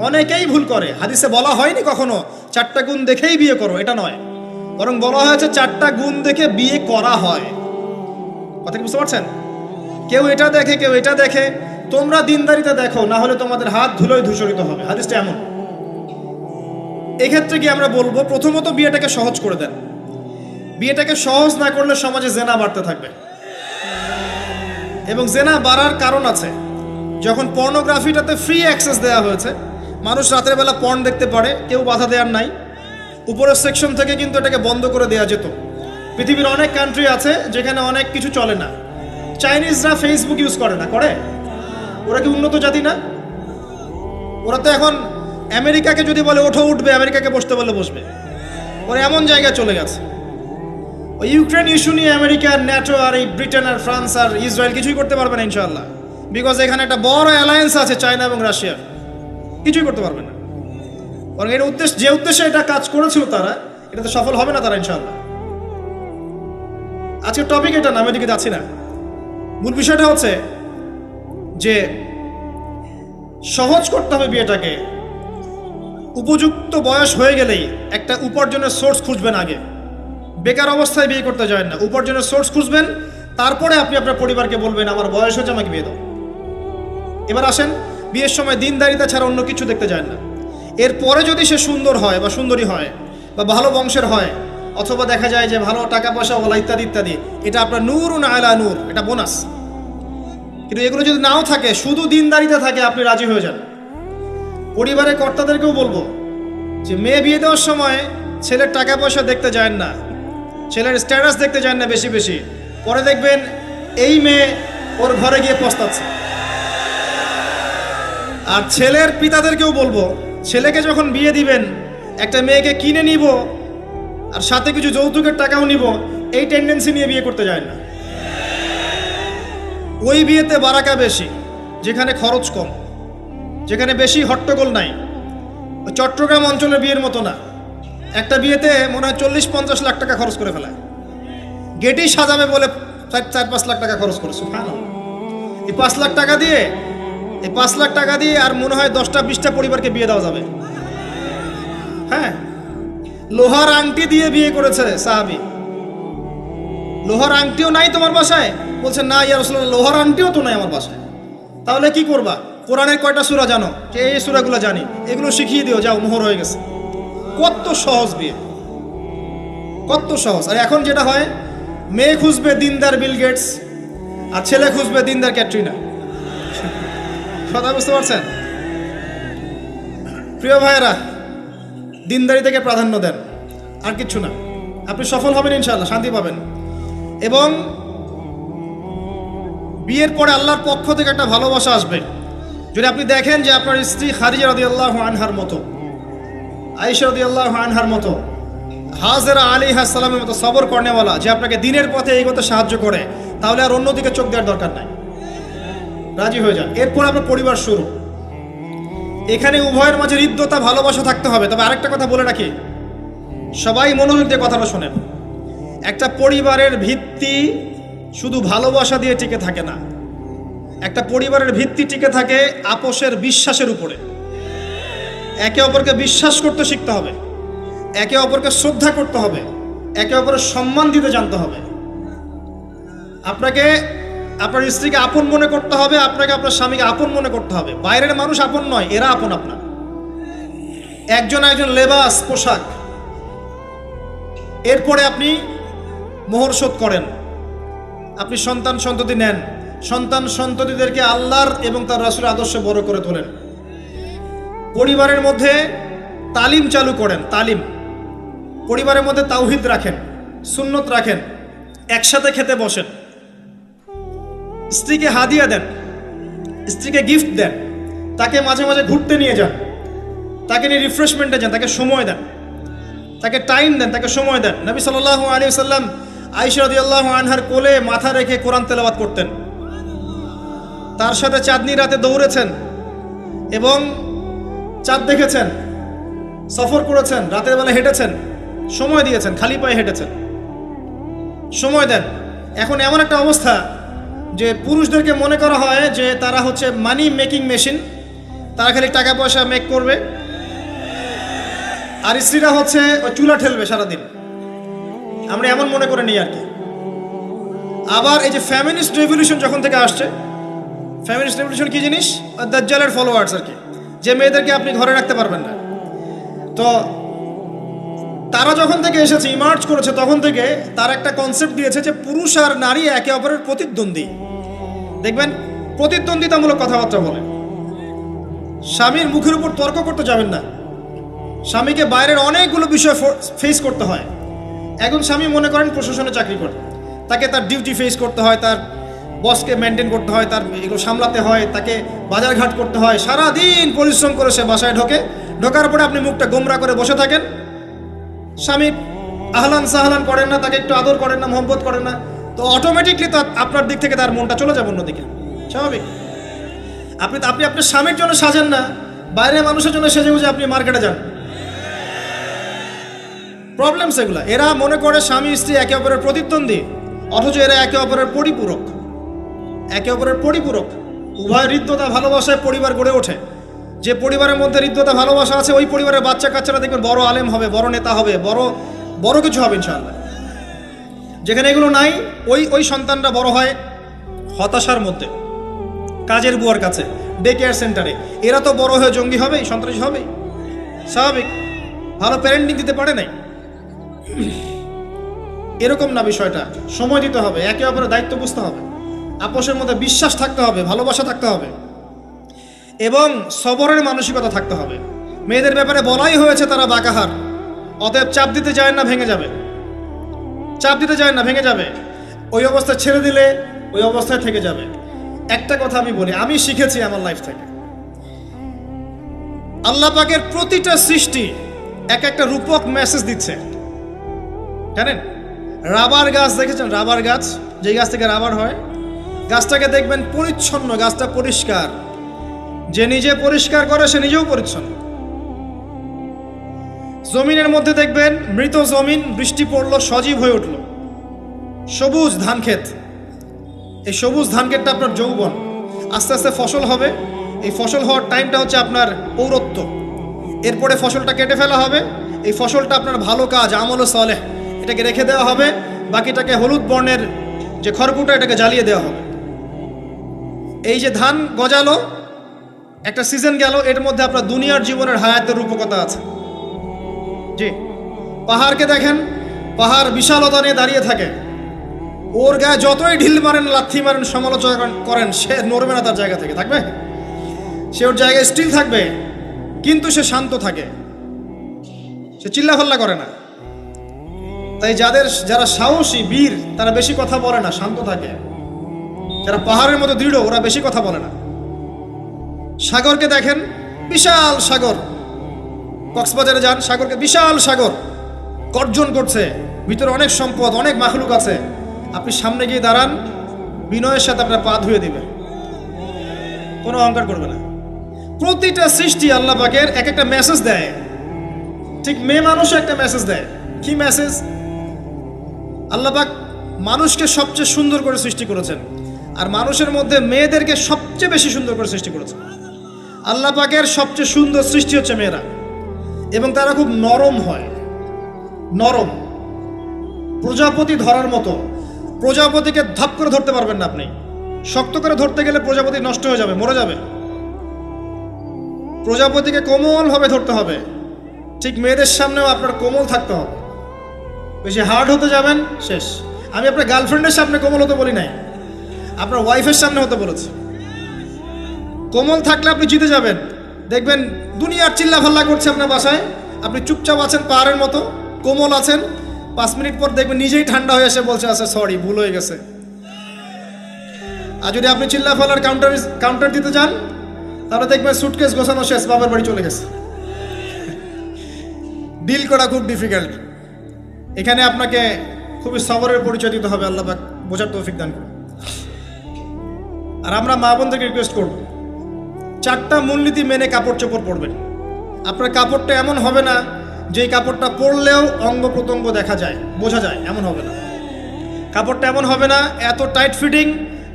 অনেকেই ভুল করে। হাদিসে বলা হয়নি কখনো 4টা গুণ দেখেই বিয়ে করো, এটা নয়। বরং বলা হয়েছে 4টা গুণ দেখে বিয়ে করা হয়। কথা কি বুঝতে পারছেন? কেউ এটা দেখে, কেউ এটা দেখে। তোমরা দিনদারিতা দেখো, না হলে তোমাদের হাত ধুলোয় ধূসরিত হবে। হাদিসটা এমন। এক্ষেত্রে কি আমরা বলবো, প্রথমত বিয়েটাকে সহজ করে দেন। বিয়েটাকে সহজ না করলে সমাজে জেনা বাড়তে থাকবে, এবং জেনা বাড়ার কারণ আছে। যখন পর্নোগ্রাফিটাতে ফ্রি অ্যাক্সেস দেওয়া হয়েছে, মানুষ রাতের বেলা পর্ন দেখতে পারে, কেউ বাধা দেওয়ার নাই। উপরের সেকশন থেকে কিন্তু এটাকে বন্ধ করে দেওয়া যেত। পৃথিবীর অনেক কান্ট্রি আছে যেখানে অনেক কিছু চলে না। চাইনিজরা ফেসবুক ইউজ করে না, করে? ওরা কি উন্নত জাতি না? ওরা তো এখন আমেরিকাকে যদি বলে ওঠো উঠবে, আমেরিকাকে বসতে বলে বসবে। ওরা এমন জায়গায় চলে গেছে। ওই ইউক্রেন ইস্যু নিয়ে আমেরিকা, ন্যাটো আর এই ব্রিটেন আর ফ্রান্স আর ইসরায়েল কিছুই করতে পারবে না ইনশাআল্লাহ। বিকজ এখানে একটা বড় অ্যালায়েন্স আছে চায়না এবং রাশিয়ার, কিছুই করতে পারবে না। বরং এর উদ্দেশ্য, যে উদ্দেশ্যে এটা কাজ করেছিল তারা, এটাতে সফল হবে না তারা ইনশাআল্লাহ। আজকের টপিক এটা না, আমি এদিকে যাচ্ছি না। মূল বিষয়টা হচ্ছে যে সহজ করতে হবে বিয়েটাকে। উপযুক্ত বয়স হয়ে গেলেই একটা উপার্জনের সোর্স খুঁজবেন আগে। বেকার অবস্থায় বিয়ে করতে যায় না, উপার্জনের সোর্স খুঁজবেন, তারপরে আপনি আপনার পরিবারকে বলবেন আমার বয়স হচ্ছে, আমাকে বিয়ে দাও। এবার আসেন, বিয়ের সময় দিনদারিতা ছাড়া অন্য কিছু দেখতে যায় না। এরপরে যদি সে সুন্দর হয় বা সুন্দরী হয় বা ভালো বংশের হয়, অথবা দেখা যায় যে ভালো টাকা পয়সা ওলা ইত্যাদি ইত্যাদি, এটা আপনার নূরুন আলা নূর, এটা বোনাস। কিন্তু এগুলো যদি নাও থাকে, শুধু দিনদারিতা থাকে, আপনি রাজি হয়ে যান। পরিবারের কর্তাদেরকেও বলবো যে মেয়ে বিয়ে দেওয়ার সময় ছেলের টাকা পয়সা দেখতে যায় না, ছেলের স্ট্যাটাস দেখতে যায় না বেশি বেশি। পরে দেখবেন এই মেয়ে ওর ঘরে গিয়ে পস্তাচ্ছে। আর ছেলের পিতাদেরকেও বলবো, ছেলেকে যখন বিয়ে দিবেন, একটা মেয়েকে কিনে নিব আর সাথে কিছু যৌতুকের টাকাও নিব, এই টেন্ডেন্সি নিয়ে বিয়ে করতে যায় না। ওই বিয়েতে বারাকা বেশি, যেখানে খরচ কম, যেখানে বেশি হট্টগোল নাই। ওই চট্টগ্রাম অঞ্চলের বিয়ের মতো না। একটা বিয়েতে মনে হয় 40-50 লাখ টাকা খরচ করে ফেলায়। গেটেই সাজাবে বলে 4-5 লাখ টাকা খরচ করেছে। এই 5 লাখ টাকা দিয়ে, এই 5 লাখ টাকা দিয়ে আর মনে হয় 10টা-20টা পরিবারকে বিয়ে দেওয়া যাবে। হ্যাঁ, লোহার আংটি দিয়ে বিয়ে করেছে সাহাবী। লোহার আংটিও নাই তোমার বাসায়? বলছে না ইয়া রাসূলুল্লাহ, লোহার আংটিও তো নাই আমার বাসায়। তাহলে কি করবা? কোরআনের কয়টা সূরা জানো? যে এই সূরাগুলো জানি, এগুলো শিখিয়ে দিও, যাও, মোহর হয়ে গেছে। কত সহজ বিয়ে, কত সহজ। আর এখন যেটা হয়, মেয়ে খুঁজবে দিনদার বিল গেটস, আর ছেলে খুঁজবে দিনদার ক্যাটরিনা। কথা বুঝতে পারছেন? প্রিয় ভাইয়েরা, দিনদারি থেকে প্রাধান্য দেন, আর কিচ্ছু না। আপনি সফল হবেন ইনশাআল্লাহ, শান্তি পাবেন। এবং বিয়ের পরে আল্লাহর পক্ষ থেকে একটা ভালোবাসা আসবে। যদি আপনি দেখেন যে আপনার স্ত্রী খাদিজা রাদিয়াল্লাহু আনহার মতো, আয়েশা রাদিয়াল্লাহু আনহার মতো, হাজেরা আলাইহিস সালামের মতো সবর করেনেওয়ালা, যে আপনাকে দিনের পথে এগোতে সাহায্য করে, তাহলে আর অন্যদিকে চোখ দেওয়ার দরকার নাই, রাজি হয়ে যান। এরপর আপনার পরিবার শুরু। এখানে উভয়ের মাঝে হৃদ্যতা, ভালোবাসা থাকতে হবে। তবে আরেকটা কথা বলে রাখি, সবাই মনোযোগ দিয়ে কথাটা শোনেন। একটা পরিবারের ভিত্তি শুধু ভালোবাসা দিয়ে টিকে থাকে না। একটা পরিবারের ভিত্তি টিকে থাকে আপোষের বিশ্বাসের উপরে। একে অপরকে বিশ্বাস করতে শিখতে হবে, একে অপরকে শ্রদ্ধা করতে হবে, একে অপরের সম্মান দিতে জানতে হবে। আপনাকে আপনার স্ত্রীকে আপন মনে করতে হবে, আপনাকে আপনার স্বামীকে আপন মনে করতে হবে। বাইরের মানুষ আপন নয়, এরা আপন আপনার। একজন লেবাস, পোশাক। এরপরে আপনি মোহর শোধ করেন, আপনি সন্তান সন্ততি নেন, সন্তান সন্ততিদেরকে আল্লাহর এবং তার রাসূলের আদর্শে বড় করে তোলেন। পরিবারের মধ্যে তালিম চালু করেন, তালিম। পরিবারের মধ্যে তাওহীদ রাখেন, সুন্নত রাখেন, একসাথে খেতে বসেন। স্ত্রীকে হাদিয়া দেন, স্ত্রীকে গিফট দেন, তাকে মাঝে মাঝে ঘুরতে নিয়ে যান, তাকে নিয়ে রিফ্রেশমেন্টে যান, তাকে সময় দেন, তাকে টাইম দেন, তাকে সময় দেন। নবী সাল্লাল্লাহু আলাইহি ওয়াসাল্লাম আয়েশা রাদিয়াল্লাহু আনহার কোলে মাথা রেখে কোরআন তেলাওয়াত করতেন। তার সাথে চাঁদনি রাতে দৌড়েছেন এবং চাঁদ দেখেছেন, সফর করেছেন, রাতের বেলা হেঁটেছেন, সময় দিয়েছেন, খালি পায়ে হেঁটেছেন। সময় দেন। এখন এমন একটা অবস্থা যে পুরুষদেরকে মনে করা হয় যে তারা হচ্ছে মানি মেকিং মেশিন, তারা খালি টাকা পয়সা মেক করবে, আর স্ত্রীরা হচ্ছে ওই চুলা ঠেলবে সারাদিন। আমরা এমন মনে করে নিই আর কি। আবার এই যে ফ্যামিনিস্ট রেভলিউশন যখন থেকে আসছে, ফ্যামিনিস্ট রেভলিউশন কি জিনিস? দাজ্জালের ফলোয়ার্স আর কি, যে মেয়েদেরকে আপনি ঘরে রাখতে পারবেন না। তো তারা যখন থেকে এসেছে, ইমার্জ করেছে, তখন থেকে তার একটা কনসেপ্ট দিয়েছে যে পুরুষ আর নারী একে অপরের প্রতিদ্বন্দ্বী। দেখবেন প্রতিদ্বন্দ্বিতামূলক কথাবার্তা বলে। স্বামীর মুখের উপর তর্ক করতে যাবেন না। স্বামীকে বাইরের অনেকগুলো বিষয় ফেস করতে হয়। একজন স্বামী মনে করেন প্রশাসনে চাকরি করে, তাকে তার ডিউটি ফেস করতে হয়, তার বসকে মেনটেন করতে হয়, তার এগুলো সামলাতে হয়, তাকে বাজারঘাট করতে হয়, সারাদিন পরিশ্রম করে সে বাসায় ঢোকার পরে আপনি মুখটা গোমরা করে বসে থাকেন। স্বামী আহলান সাহলান করেন না, তাকে একটু আদর করেন না, মহব্বত করেন না, তো অটোমেটিকলি তো আপনার দিক থেকে তার মনটা চলে যাবে অন্যদিকে। স্বাভাবিক। আপনি আপনার স্বামীর জন্য সাজেন না, বাইরের মানুষের জন্য সেজে বুঝে আপনি মার্কেটে যান। প্রবলেম সেগুলা। এরা মনে করে স্বামী স্ত্রী একে অপরের প্রতিদ্বন্দ্বী, অথচ এরা একে অপরের পরিপূরক। একে অপরের পরিপূরক। উভয় হৃদ্যতা ভালোবাসায় পরিবার গড়ে ওঠে। যে পরিবারের মধ্যে হৃদ্যতা ভালোবাসা আছে, ওই পরিবারের বাচ্চা কাচ্চারা দেখবেন বড় আলেম হবে, বড় নেতা হবে, বড় কিছু হবে ইনশাআল্লাহ। যেখানে এগুলো নাই, ওই সন্তানরা বড় হয় হতাশার মধ্যে, কাজের বুয়ার কাছে, ডে কেয়ার সেন্টারে। এরা তো বড় হয়ে জঙ্গি হবেই, সন্ত্রাসী হবেই, স্বাভাবিক। ভালো প্যারেন্টিং দিতে পারে নাই। এরকম না বিষয়টা। সময় দিতে হবে, একে অপরের দায়িত্ব বুঝতে হবে, আপোষের মধ্যে বিশ্বাস থাকতে হবে, ভালোবাসা থাকতে হবে এবং সবরের মানসিকতা থাকতে হবে। মেয়েদের ব্যাপারে বলাই হয়েছে তারা বাঁকাহার, অতএব চাপ দিতে যায় না, ভেঙে যাবে। চাপ দিতে যায় না, ভেঙে যাবে। ওই অবস্থায় ছেড়ে দিলে ওই অবস্থায় থেকে যাবে। একটা কথা আমি বলি, আমি শিখেছি আমার লাইফ থেকে, আল্লাহ পাকের প্রতিটা সৃষ্টি এক একটা রূপক মেসেজ দিচ্ছে। জানেন, রাবার গাছ দেখেছেন? রাবার গাছ, যে গাছ থেকে রাবার হয়, গাছটাকে দেখবেন পরিচ্ছন্ন, গাছটা পরিষ্কার। যে নিজে পরিষ্কার করে সে নিজেও পরিচ্ছন্ন। জমিনের মধ্যে দেখবেন মৃত জমিন, বৃষ্টি পড়লো, সজীব হয়ে উঠল, সবুজ ধান ক্ষেত। এই সবুজ ধান ক্ষেতটা আপনার যৌবন, আস্তে আস্তে ফসল হবে। এই ফসল হওয়ার টাইমটা হচ্ছে আপনার পৌরত্ব। এরপরে ফসলটা কেটে ফেলা হবে। এই ফসলটা আপনার ভালো কাজ, আমল সালেহ, এটাকে রেখে দেওয়া হবে। বাকিটাকে হলুদ বর্ণের যে খড়কুটা, এটাকে জ্বালিয়ে দেওয়া হবে। এই যে ধান গজালো, একটা সিজন গেল, এর মধ্যে আপনার দুনিয়ার জীবনের হায়াতের রূপকতা আছে। জি, পাহাড়কে দেখেন, পাহাড় বিশালতা নিয়ে দাঁড়িয়ে থাকে। ওর গায়ে যতই ঢিল মারেন, লাথি মারেন, সমালোচনা করেন, সে নড়বে না তার জায়গা থেকে। থাকবে, সে ওর জায়গায় স্টিল থাকবে, কিন্তু সে শান্ত থাকে, সে চিল্লাফাল্লা করে না। তাই যারা সাহসী, বীর, তারা বেশি কথা বলে না, শান্ত থাকে। যারা পাহাড়ের মতো দৃঢ়, ওরা বেশি কথা বলে না। সাগরকে দেখেন, বিশাল সাগর। কক্সবাজারে যান, সাগরকে বিশাল সাগর গর্জন করছে, ভিতরে অনেক সম্পদ, অনেক মাখলুক আছে। আপনি সামনে গিয়ে দাঁড়ান, বিনয়ের সাথে আপনার পা ধুয়ে দিবে, কোনো অহংকার করবে না। প্রতিটা সৃষ্টি আল্লাহ পাকের এক একটা মেসেজ দেয়। ঠিক মেয়ে মানুষও একটা মেসেজ দেয়। কি মেসেজ? আল্লাহ পাক মানুষকে সবচেয়ে সুন্দর করে সৃষ্টি করেছেন, আর মানুষের মধ্যে মেয়েদেরকে সবচেয়ে বেশি সুন্দর করে সৃষ্টি করেছেন। আল্লাহ পাকের সবচেয়ে সুন্দর সৃষ্টি হচ্ছে মেয়েরা, এবং তারা খুব নরম হয়, নরম, প্রজাপতি ধরার মতো। প্রজাপতিকে ধাপ করে ধরতে পারবেন না আপনি। শক্ত করে ধরতে গেলে প্রজাপতি নষ্ট হয়ে যাবে, মরে যাবে। প্রজাপতিকে কোমলভাবে ধরতে হবে। ঠিক মেয়েদের সামনেও আপনার কোমল থাকতে হবে। বেশি হার্ড হতে যাবেন, শেষ। আমি আপনার গার্লফ্রেন্ডের সামনে কোমল হতে বলি নাই, আপনার ওয়াইফের সামনে হতে বলেছি। কোমল থাকলে আপনি জিতে যাবেন। দেখবেন দুনিয়ার চিল্লা ফাল্লা করছে আপনার বাসায়, আপনি চুপচাপ আছেন পাহাড়ের মতো, কোমল আছেন। 5 মিনিট পর দেখবেন নিজেই ঠান্ডা হয়ে এসে বলছে আচ্ছা সরি, ভুল হয়ে গেছে। আর যদি আপনি চিল্লা ফাল্লার কাউন্টার দিতে যান, তাহলে দেখবেন সুটকেস গোছানো শেষ, বাবার বাড়ি চলে গেছে। ডিল করা খুব ডিফিকাল্ট। এখানে আপনাকে খুবই সবরের পরিচয় দিতে হবে। আল্লাহ পাক বোঝার তৌফিক দান করুন। আর আমরা মা বোনদেরকে রিকোয়েস্ট করব, 4টা মূলনীতি মেনে কাপড় চোপড় পরবেন। আপনার কাপড়টা এমন হবে না যে কাপড়টা পরলেও অঙ্গ প্রত্যঙ্গ দেখা যায়, বোঝা যায়, এমন হবে না। কাপড়টা এমন হবে না এত টাইট ফিটিং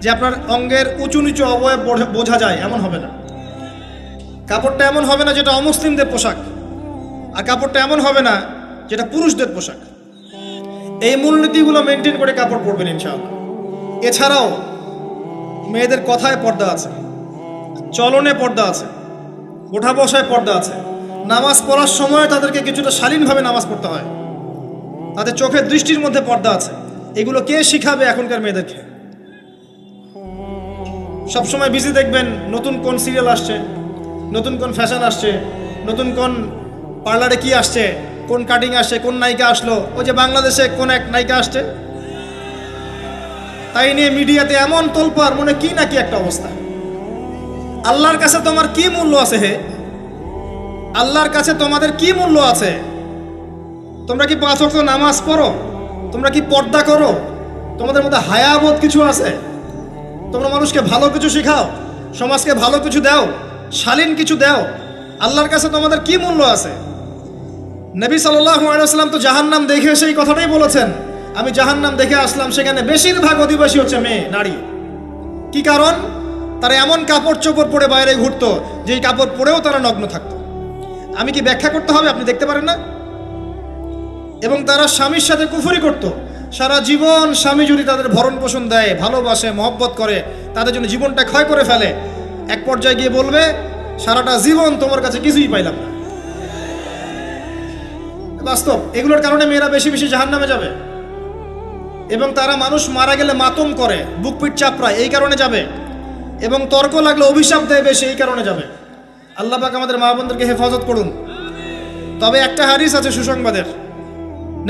যে আপনার অঙ্গের উঁচু নিচু অবয়ব বোঝা যায়, এমন হবে না। কাপড়টা এমন হবে না যেটা অমুসলিমদের পোশাক, আর কাপড়টা এমন হবে না যেটা পুরুষদের পোশাক। এই মূলনীতিগুলো মেনটেন করে কাপড় পরবেন ইনশাআল্লাহ। এছাড়াও মেয়েদের কথায় পর্দা আছে, চলনে পর্দা আছে, ওঠা বসায় পর্দা আছে। নামাজ পড়ার সময় তাদেরকে কিছুটা শালীনভাবে নামাজ পড়তে হয়। তাদের চোখের দৃষ্টির মধ্যে পর্দা আছে। এগুলো কে শিখাবে এখনকার মেয়েদেরকে? সবসময় বিজি দেখবেন নতুন কোন সিরিয়াল আসছে, নতুন কোন ফ্যাশন আসছে, নতুন কোন পার্লারে কি আসছে, কোন কাটিং আসছে, কোন নায়িকা আসলো। ওই যে বাংলাদেশে কোন এক নায়িকা আসছে, তাই নিয়ে মিডিয়াতে এমন তোলপাড়, মনে কি নাকি একটা অবস্থা। আল্লাহর কাছে তোমার কি মূল্য আছে হে? আল্লাহর কাছে তোমাদের কি মূল্য আছে? তোমরা কি 5 ওয়াক্ত নামাজ পড়ো? তোমরা কি পর্দা করো? তোমাদের মধ্যে হায়াবোধ কিছু আছে? তোমরা মানুষকে ভালো কিছু শেখাও, সমাজকে ভালো কিছু দাও, শালীন কিছু দাও। আল্লাহর কাছে তোমাদের কি মূল্য আছে? নবী সাল্লাল্লাহু আলাইহি ওয়াসাল্লাম তো জাহান্নাম দেখে সেই কথাটাই বলেছেন, আমি জাহান্নাম দেখে আসলাম, সেখানে বেশিরভাগ অধিবাসী হচ্ছে মেয়ে, নারী। কি কারণ? তারা এমন কাপড় চোপড় পরে বাইরে ঘুরতো যেই কাপড় পরেও তারা নগ্ন থাকতো। আমি কি ব্যাখ্যা করতে হবে? আপনি দেখতে পারেন না? এবং তারা স্বামীর সাথে কুফরি করত। সারা জীবন স্বামী যদি তাদের ভরণ পোষণ দেয়, ভালোবাসে, মহব্বত করে, তাদের জন্য জীবনটা ক্ষয় করে ফেলে, এক পর্যায়ে গিয়ে বলবে সারাটা জীবন তোমার কাছে কিছুই পাইলাম না। বাস্তব। এগুলোর কারণে মেয়েরা বেশি বেশি জাহান্নামে যাবে। এবং তারা মানুষ মারা গেলে মাতম করে, বুক পিঠ চাপড়ায়, এই কারণে যাবে। এবং তর্ক লাগলে অভিশাপ দেয় বেশি, এই কারণে যাবে। আল্লাহ পাক আমাদের মা বোনদেরকে হেফাজত করুন। তবে একটা হাদিস আছে সুসংবাদের।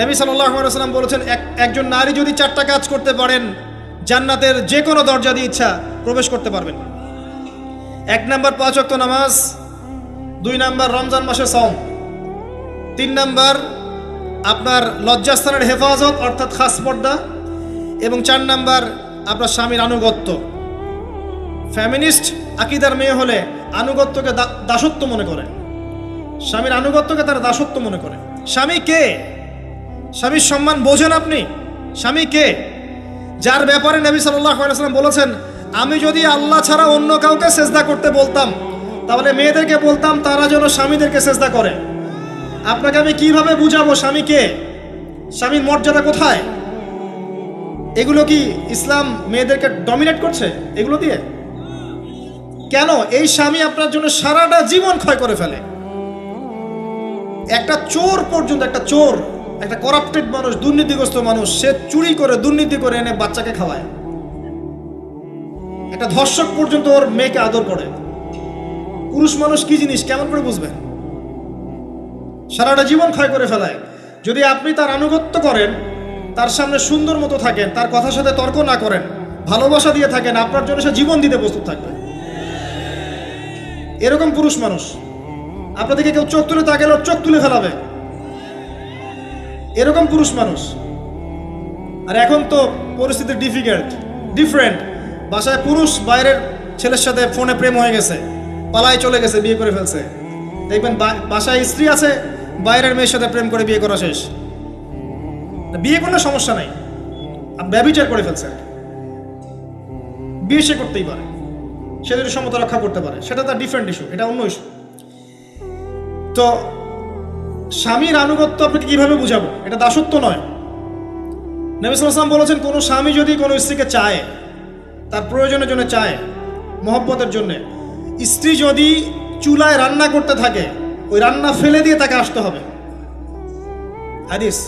নবী সাল্লাল্লাহু আলাইহি ওয়াসাল্লাম বলেছেন, একজন নারী যদি 4টা কাজ করতে পারেন, জান্নাতের যে কোনো দরজা দিয়ে ইচ্ছা প্রবেশ করতে পারবেন। 1 নাম্বার 5 ওয়াক্ত নামাজ, 2 নাম্বার রমজান মাসে সওম, 3 নাম্বার আপনার লজ্জাস্থানের হেফাজত অর্থাৎ খাস পর্দা, এবং 4 নাম্বার আপনার স্বামীর আনুগত্য। ফ্যামিনিস্ট আকীদার মেয়ে হলে আনুগত্যকে দাসত্ব মনে করে, স্বামীর আনুগত্যকে তারা দাসত্ব মনে করে। স্বামী কে? স্বামীর সম্মান বোঝেন আপনি? স্বামী কে? যার ব্যাপারে নবী সাল্লাল্লাহু আলাইহি ওয়াসাল্লাম বলেছেন, আমি যদি আল্লাহ ছাড়া অন্য কাউকে সেজদা করতে বলতাম, তাহলে মেয়েদেরকে বলতাম তারা যেন স্বামীদেরকে সেজদা করে। আপনাকে আমি কিভাবে বুঝাবো স্বামী কে, স্বামীর মর্যাদা কোথায়? এগুলো কি ইসলাম মেয়েদেরকে ডমিনেট করছে এগুলো দিয়ে? কেন? এই স্বামী আপনার জন্য সারাটা জীবন ক্ষয় করে ফেলে। একটা চোর পর্যন্ত, একটা চোর, একটা করাপ্টেড মানুষ, দুর্নীতিগ্রস্ত মানুষ, সে চুরি করে, দুর্নীতি করে এনে বাচ্চাকে খাওয়ায়। একটা ধর্ষক পর্যন্ত ওর মেয়েকে আদর করে। পুরুষ মানুষ কি জিনিস কেমন করে বুঝবেন? সারাটা জীবন ক্ষয় করে ফেলায়। যদি আপনি তার আনুগত্য করেন, তার সামনে সুন্দর মতো থাকেন, তার কথার সাথে তর্ক না করেন, ভালোবাসা দিয়ে থাকেন, আপনার জন্য সে জীবন দিতে প্রস্তুত থাকবে। এরকম পুরুষ মানুষ। আপনাদেরকে কেউ চোখ তুলে তাকালে ওর চোখ তুলে ফেলাবে, এরকম পুরুষ মানুষ। আর এখন তো পরিস্থিতি ডিফারেন্ট। বাসায় পুরুষ বাইরের ছেলের সাথে ফোনে প্রেম হয়ে গেছে, পালায় চলে গেছে, বিয়ে করে ফেলছে। দেখবেন বাসায় স্ত্রী আছে, বাইরের মেয়ের সাথে প্রেম করে বিয়ে করা শেষ। বিয়ে করলে সমস্যা নাই, ব্যভিচার করে ফেলছে। বিয়ে সে করতেই পারে, সে যদি সমতা রক্ষা করতে পারে, সেটা তার ডিফারেন্ট ইস্যু, এটা অন্য ইস্যু। তো স্বামীর আনুগত্য আপনাকে কিভাবে বুঝাবো? এটা দাসত্ব নয়। নবী সাল্লাল্লাহু আলাইহি ওয়াসাল্লাম বলেছেন, কোনো স্বামী যদি কোনো স্ত্রীকে চায়, তার প্রয়োজনের জন্য চায়, মহব্বতের জন্য, স্ত্রী যদি চুলায় রান্না করতে থাকে, ওই রান্না ফেলে দিয়ে তাকে আসতে হবে। হাদিস।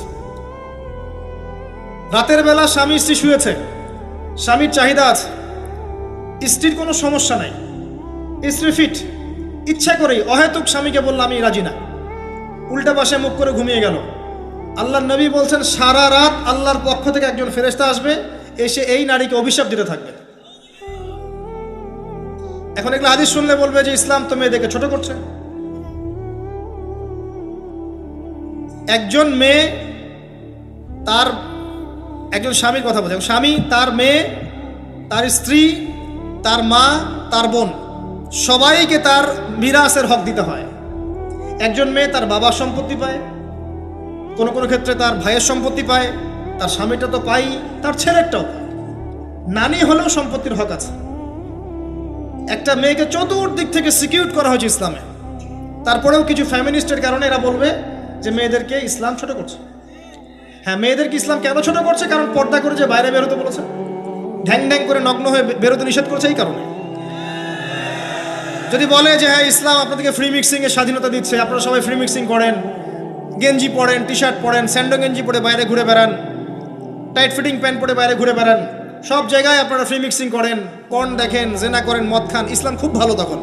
রাতের বেলা স্বামী স্ত্রী শুয়েছে, স্বামীর চাহিদা আছে, স্ত্রীর কোনো সমস্যা নাই, স্ত্রী ফিট, ইচ্ছা করেই অহেতুক স্বামীকে বলল আমি রাজি না, উল্টা পাশে মুখ করে ঘুমিয়ে গেল। আল্লাহর নবী বলছেন সারা রাত আল্লাহর পক্ষ থেকে একজন ফেরেশতা আসবে, এসে এই নারীকে অভিশাপ দিতে থাকবে। এখন এগুলো হাদিস শুনলে বলবে যে ইসলাম তো মেয়েদেরকে ছোট করছে। একজন মেয়ে তার একজন স্বামীর কথা বলছে, স্বামী তার মেয়ে, তার স্ত্রী, তার মা, তার বোন, সবাইকে তার মিরাসের হক দিতে হয়। একজন মেয়ে তার বাবার সম্পত্তি পায়, কোনো কোনো ক্ষেত্রে তার ভাইয়ের সম্পত্তি পায়, তার স্বামীটা তো পাই, তার ছেলেরটাও পায়, নানি হলেও সম্পত্তির হক আছে। একটা মেয়েকে চতুর্দিক থেকে সিকিউর করা হয়েছে ইসলামে। তারপরেও কিছু ফ্যামিনিস্টের কারণে এরা বলবে যে মেয়েদেরকে ইসলাম ছোট করছে। হ্যাঁ, মেয়েদেরকে ইসলাম কেন ছোট করছে? কারণ পর্দা করে যে বাইরে বেরোতে বলেছে, ঢ্যাং ঢ্যাং করে নগ্ন হয়ে বেরোতে নিষেধ করেছে এই কারণে। যদি বলে যে হ্যাঁ ইসলাম আপনাদেরকে ফ্রি মিক্সিং এর স্বাধীনতা দিচ্ছে, আপনারা সবাই ফ্রি মিক্সিং করেন, গেঞ্জি পরেন, টি শার্ট পরেন, স্যান্ডো গেঞ্জি পরে বাইরে ঘুরে বেড়ান, টাইট ফিটিং প্যান্ট পরে বাইরে ঘুরে বেড়ান, সব জায়গায় আপনারা ফ্রি মিক্সিং করেন, পর্ন দেখেন, জেনা করেন, মদ খান, ইসলাম খুব ভালো। তখন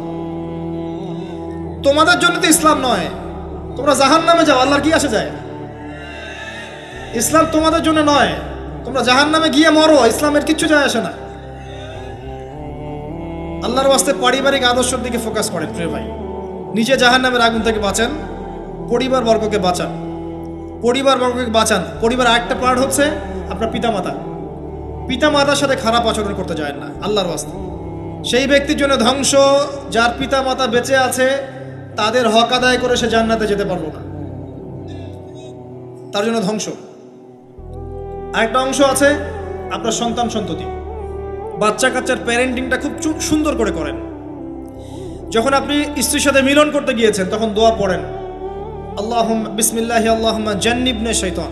তোমাদের জন্য তো ইসলাম নয়, তোমরা জাহান্নামে যাও, আল্লাহর কি আসে যায়? ইসলাম তোমাদের জন্য নয়, তোমরা জাহান্নামে গিয়ে মরো, ইসলামের কিচ্ছু যায় আসে না। আল্লাহর ওয়াস্তে পারিবারিক আদর্শের দিকে ফোকাস করেন প্রিয় ভাই। নিজে জাহান্নামের আগুন থেকে বাঁচান, পরিবার বর্গকে বাঁচান, পরিবার বর্গকে বাঁচান। পরিবার আরেকটা পার্ট হচ্ছে আপনার পিতামাতা। পিতামাতার সাথে খারাপ আচরণ করতে যায় না আল্লাহর ওয়াস্তে। সেই ব্যক্তির জন্য ধ্বংস যার পিতামাতা বেঁচে আছে, তাদের হক আদায় করে সে জান্নাতে যেতে পারলো না, তার জন্য ধ্বংস। আরেকটা অংশ আছে আপনার সন্তান সন্ততি। বাচ্চা কাচ্চার প্যারেন্টিংটা খুব সুন্দর করে করেন। যখন আপনি স্ত্রীর সাথে মিলন করতে গিয়েছেন তখন দোয়া পড়েন, আল্লাহুম্মা বিসমিল্লাহি আল্লাহুম্মা জান্নিবনা শাইতান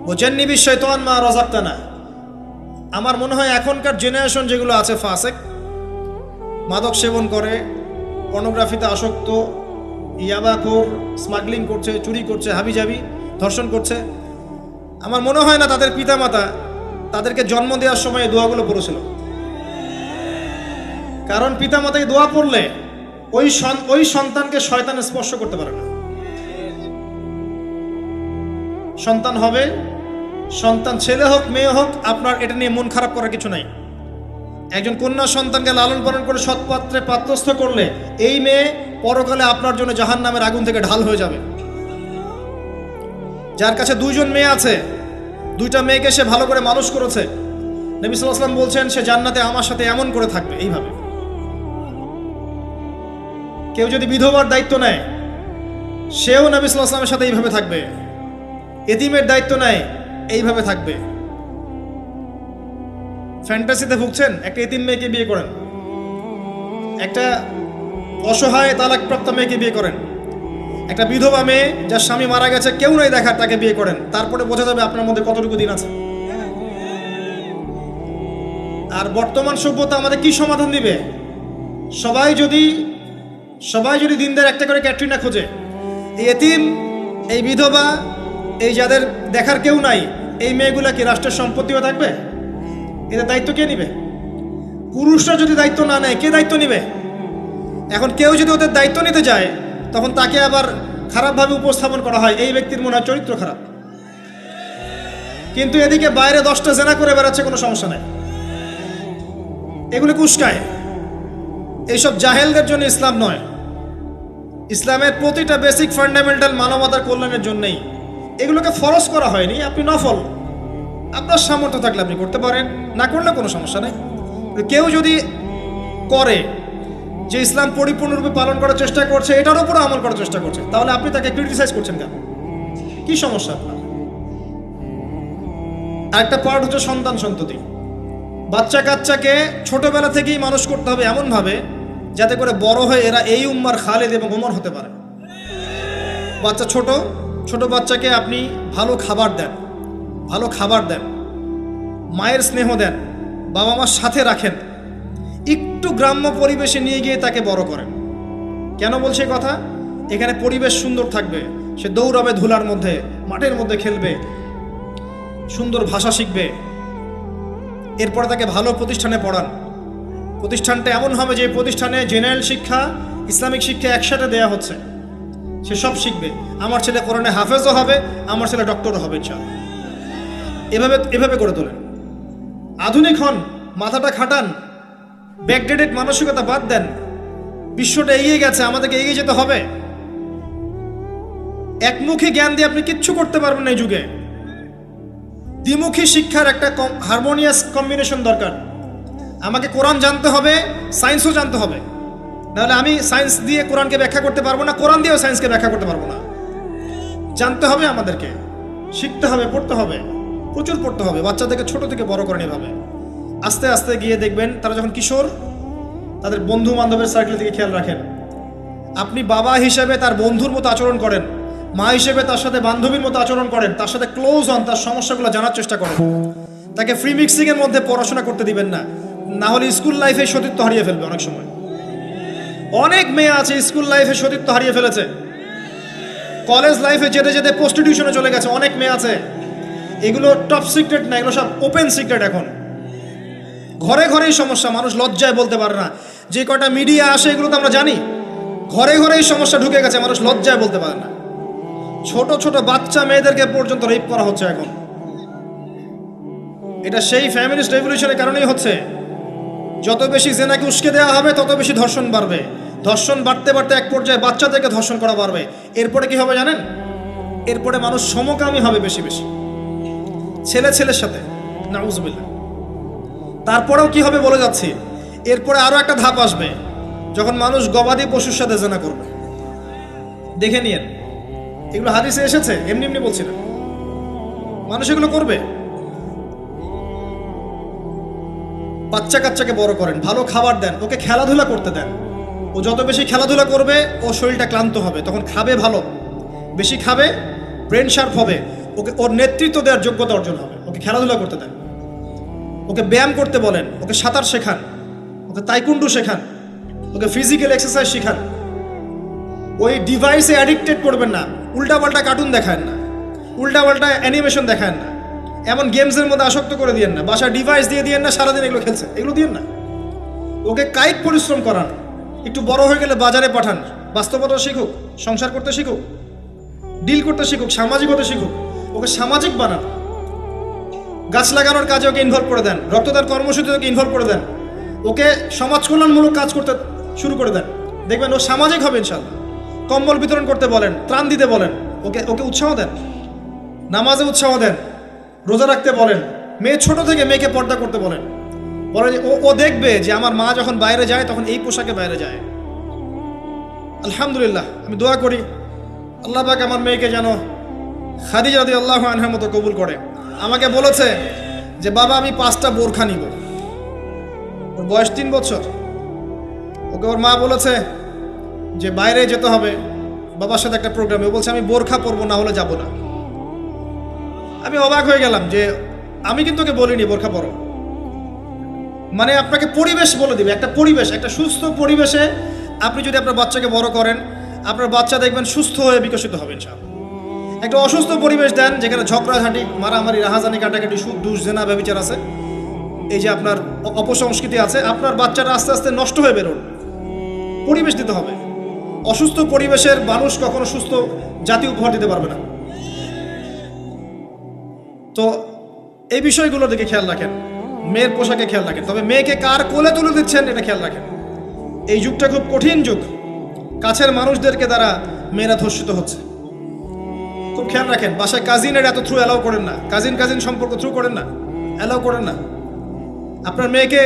ওয়া জান্নিবিশ শাইতান মা রাযাকতানা। আমার মনে হয় এখনকার জেনারেশন যেগুলো আছে ফাসেক, মাদক সেবন করে, পর্নোগ্রাফিতে আসক্ত, ইয়াবাখোর, স্মাগলিং করছে, চুরি করছে, হাবিজাবি, ধর্ষণ করছে, আমার মনে হয় না তাদের পিতামাতা তাদেরকে জন্ম দেওয়ার সময় এই দোয়াগুলো পড়েছিল। কারণ পিতামাতাকে দোয়া পড়লে ওই সন্তানকে শয়তান স্পর্শ করতে পারে না। সন্তান হবে, সন্তান ছেলে হোক মেয়ে হোক, আপনার এটা নিয়ে মন খারাপ করার কিছু নাই। একজন কন্যা সন্তানকে লালন পালন করে সৎপাত্রে পাত্রস্থ করলে এই মেয়ে পরকালে আপনার জন্য জাহান্নামের আগুন থেকে ঢাল হয়ে যাবে। যার কাছে দুইজন মেয়ে আছে, দুইটা মেয়েকে সে ভালো করে মানুষ করেছে, নবী সাল্লাল্লাহু আলাইহি ওয়াসাল্লাম বলছেন সে জান্নাতে আমার সাথে এমন করে থাকবে এইভাবে। কেউ যদি বিধবার দায়িত্ব নেয়, সেও নবী সাল্লাল্লাহু আলাইহি ওয়াসাল্লামের সাথে এইভাবে থাকবে। এতিমের দায়িত্ব নেয়, এইভাবে থাকবে। ফ্যান্টাসিতে ভুগছেন, একটা এতিম মেয়েকে বিয়ে করেন, একটা অসহায় তালাকপ্রাপ্ত মেয়েকে বিয়ে করেন, একটা বিধবা মেয়ে যার স্বামী মারা গেছে, কেউ নাই দেখার, তাকে বিয়ে করেন, তারপরে বোঝা যাবে আপনার মধ্যে কতটুকু দিন আছে। আর বর্তমান সভ্যতা আমাদের কি সমাধান দিবে? সবাই যদি দিনদার একটা করে ক্যাটরিনা খোঁজে, এই এতিম, এই বিধবা, এই যাদের দেখার কেউ নাই, এই মেয়েগুলা কি রাষ্ট্রের সম্পত্তিও থাকবে? এদের দায়িত্ব কে নিবে? পুরুষরা যদি দায়িত্ব না নেয়, কে দায়িত্ব নিবে? এখন কেউ যদি ওদের দায়িত্ব নিতে যায়, তখন তাকে আবার খারাপভাবে উপস্থাপন করা হয়, এই ব্যক্তির মনে হয় চরিত্র খারাপ। কিন্তু এদিকে বাইরে 10টা জেনা করে বেড়াচ্ছে, কোনো সমস্যা নাই, এগুলো কুস্কায়। এইসব জাহেলদের জন্য ইসলাম নয়। ইসলামের প্রতিটা বেসিক ফান্ডামেন্টাল মানবতার কল্যাণের জন্যই। এগুলোকে ফরজ করা হয়নি, আপনি নফল, আপনার সামর্থ্য থাকলে আপনি করতে পারেন, না করলে কোনো সমস্যা নেই। কেউ যদি করে যে ইসলাম পরিপূর্ণরূপে পালন করার চেষ্টা করছে, এটার উপরে আমল করার চেষ্টা করছে, তাহলে আপনি তাকে ক্রিটিসাইজ করছেন কেন? কি সমস্যা আপনার? আরেকটা পার্ট হচ্ছে সন্তান সন্ততি। বাচ্চা কাচ্চাকে ছোটবেলা থেকেই মানুষ করতে হবে এমনভাবে যাতে করে বড় হয়ে এরা এই উম্মার খালেদ এবং ওমর হতে পারে। বাচ্চা ছোট বাচ্চাকে আপনি ভালো খাবার দেন, মায়ের স্নেহ দেন, বাবা মার সাথে রাখেন, একটু গ্রাম্য পরিবেশে নিয়ে গিয়ে তাকে বড় করেন। কেন বলছে কথা? এখানে পরিবেশ সুন্দর থাকবে, সে দৌড়াবে ধুলার মধ্যে, মাঠের মধ্যে খেলবে, সুন্দর ভাষা শিখবে। এরপরে তাকে ভালো প্রতিষ্ঠানে পড়ান। প্রতিষ্ঠানটা এমন হবে যে প্রতিষ্ঠানে জেনারেল শিক্ষা, ইসলামিক শিক্ষা একসাথে দেয়া হচ্ছে, সে সব শিখবে। আমার ছেলে কোরআনে হাফেজও হবে, আমার ছেলে ডক্টরও হবে ইনশাআল্লাহ। এভাবে এভাবে করে তোলেন। আধুনিক হন, মাথাটা খাটান, ব্যাকডেটেড মানসিকতা বাদ দেন। বিশ্বটা এগিয়ে গেছে, আমাদেরকে এগিয়ে যেতে হবে। একমুখী জ্ঞান দিয়ে আপনি কিচ্ছু করতে পারবেন না এই যুগে। দ্বিমুখী শিক্ষার একটা হারমোনিয়াস কম্বিনেশন দরকার। আমাকে কোরআন জানতে হবে, সায়েন্সও জানতে হবে, নাহলে আমি সায়েন্স দিয়ে কোরআনকে ব্যাখ্যা করতে পারবো না, কোরআন দিয়েও সায়েন্সকে ব্যাখ্যা করতে পারবো না। জানতে হবে, আমাদেরকে শিখতে হবে, পড়তে হবে, প্রচুর পড়তে হবে। বাচ্চাদেরকে ছোট থেকে বড় করেন এভাবে। আস্তে আস্তে গিয়ে দেখবেন তারা যখন কিশোর, তাদের বন্ধু বান্ধবের সার্কেল থেকে খেয়াল রাখেন। আপনি বাবা হিসেবে তার বন্ধুর মতো আচরণ করেন, মা হিসেবে তার সাথে বান্ধবীর মতো আচরণ করেন, তার সাথে ক্লোজ হন, তার সমস্যাগুলো জানার চেষ্টা করেন। তাকে ফ্রি মিক্সিংয়ের মধ্যে পড়াশোনা করতে দিবেন না, না হলে স্কুল লাইফে সতীত্ব হারিয়ে ফেলবে। অনেক সময় অনেক মেয়ে আছে স্কুল লাইফে সতীত্ব হারিয়ে ফেলেছে, কলেজ লাইফে যেতে যেতে প্রস্টিটিউশনে চলে গেছে। অনেক মেয়ে আছে, এগুলো টপ সিক্রেট না, এগুলো সব ওপেন সিক্রেট। এখন ঘরে ঘরেই সমস্যা, মানুষ লজ্জায় বলতে পারে না। যে কটা মিডিয়া আসে এগুলো তো আমরা জানি, ঘরে ঘরেই সমস্যা ঢুকে গেছে, মানুষ লজ্জায় বলতে পারে না। ছোট ছোট বাচ্চা মেয়েদেরকে পর্যন্ত রেপ করা হচ্ছে এখন। এটা সেই ফ্যামিলিস্ট রেভলিউশনের কারণেই হচ্ছে। যত বেশি জেনাকে উস্কে দেওয়া হবে তত বেশি ধর্ষণ বাড়বে। ধর্ষণ বাড়তে বাড়তে এক পর্যায়ে বাচ্চাদেরকে ধর্ষণ করা বাড়বে। এরপরে কি হবে জানেন? এরপরে মানুষ সমকামী হবে বেশি বেশি, ছেলে ছেলের সাথে, নাউজুবিল্লাহ। তারপরেও কি হবে বলে যাচ্ছি, এরপরে আরো একটা ধাপ আসবে, যখন মানুষ গবাদি পশুর সাথে জেনা করবে। দেখে নিয়েন, এগুলো হাদিসে এসেছে, এমনি এমনি বলছি না, মানুষ এগুলো করবে। বাচ্চা কাচ্চাকে বড় করেন, ভালো খাবার দেন, ওকে খেলাধুলা করতে দেন। ও যত বেশি খেলাধুলা করবে ও শরীরটা ক্লান্ত হবে, তখন খাবে ভালো, বেশি খাবে, ব্রেন শার্প হবে, ওকে ওর নেতৃত্ব দেওয়ার যোগ্যতা অর্জন হবে। ওকে খেলাধুলা করতে দেন, ওকে ব্যায়াম করতে বলেন, ওকে সাঁতার শেখান, ওকে তাইকুন্ডু শেখান, ওকে ফিজিক্যাল এক্সারসাইজ শেখান। ওই ডিভাইসে অ্যাডিক্টেড করবেন না, উল্টাপাল্টা কার্টুন দেখান না, উল্টাপাল্টা অ্যানিমেশন দেখান না, এমন গেমসের মধ্যে আসক্ত করে দিয়েন না, বাসায় ডিভাইস দিয়ে দিয়েন না, সারাদিন এগুলো খেলছে, এগুলো দিয়েন না। ওকে কায়িক পরিশ্রম করান, একটু বড় হয়ে গেলে বাজারে পাঠান, বাস্তবতা শিখুক, সংসার করতে শিখুক, ডিল করতে শিখুক, সামাজিক হতে শিখুক। ওকে সামাজিক বানান, গাছ লাগানোর কাজে ওকে ইনভলভ করে দেন, রক্তদান কর্মসূচিতে ওকে ইনভলভ করে দেন, ওকে সমাজ কল্যাণমূলক কাজ করতে শুরু করে দেন। দেখবেন ও সামাজিক হবে ইনশাল্লাহ। কম্বল বিতরণ করতে বলেন, ত্রাণ দিতে বলেন, ওকে ওকে উৎসাহ দেন, নামাজে উৎসাহ দেন, রোজা রাখতে বলেন। মেয়ে ছোট থেকে মেয়েকে পর্দা করতে বলেন, বলেন ও দেখবে যে আমার মা যখন বাইরে যায় তখন এই পোশাকে বাইরে যায়। আলহামদুলিল্লাহ, আমি দোয়া করি আল্লাহ পাক আমার মেয়েকে যেন খাদিজা রাদিয়াল্লাহু আনহার মতো কবুল করে। আমাকে বলেছে যে বাবা আমি 5টা বোরখা নিব। ওর বয়স 3 বছর। ওকে ওর মা বলেছে যে বাইরে যেতে হবে বাবার সাথে একটা প্রোগ্রামে। ও বলছে আমি বোরখা পরবো, না হলে যাব না। আমি অবাক হয়ে গেলাম যে আমি কিন্তু ওকে বলিনি বোরখা পরো। মানে আপনাকে পরিবেশ বলে দিবে, একটা পরিবেশ, একটা সুস্থ পরিবেশে আপনি যদি আপনার বাচ্চাকে বড় করেন, আপনার বাচ্চা দেখবেন সুস্থ হয়ে বিকশিত হবে ইনশাআল্লাহ। একটা অসুস্থ পরিবেশ দেন যেখানে ঝগড়াঝাঁটি, মারামারি, রাহাজানি, কাটাকাটি, সুদ, দুষ, জেনা, ব্যভিচার আছে, এই যে আপনার অপসংস্কৃতি আছে, আপনার বাচ্চাটা আস্তে আস্তে নষ্ট হয়ে বেরোন। পরিবেশ দিতে হবে। অসুস্থ পরিবেশের মানুষ কখনো সুস্থ জাতি উপহার দিতে পারবে না। তো এই বিষয়গুলোর দিকে খেয়াল রাখেন, মেয়ের পোশাকে খেয়াল রাখেন, তবে মেয়েকে কার কোলে তুলে দিচ্ছেন এটা খেয়াল রাখেন। এই যুগটা খুব কঠিন যুগ, কাছের মানুষদেরকে দ্বারা মেয়েরা ধর্ষিত হচ্ছে, খুব খেয়াল রাখেন। বাসায় কাজিনের এত থ্রু অ্যালাউ করেন না, কাজিন সম্পর্ক থ্রু করেন না, অ্যালাউ করেন না। আপনার মেয়েকে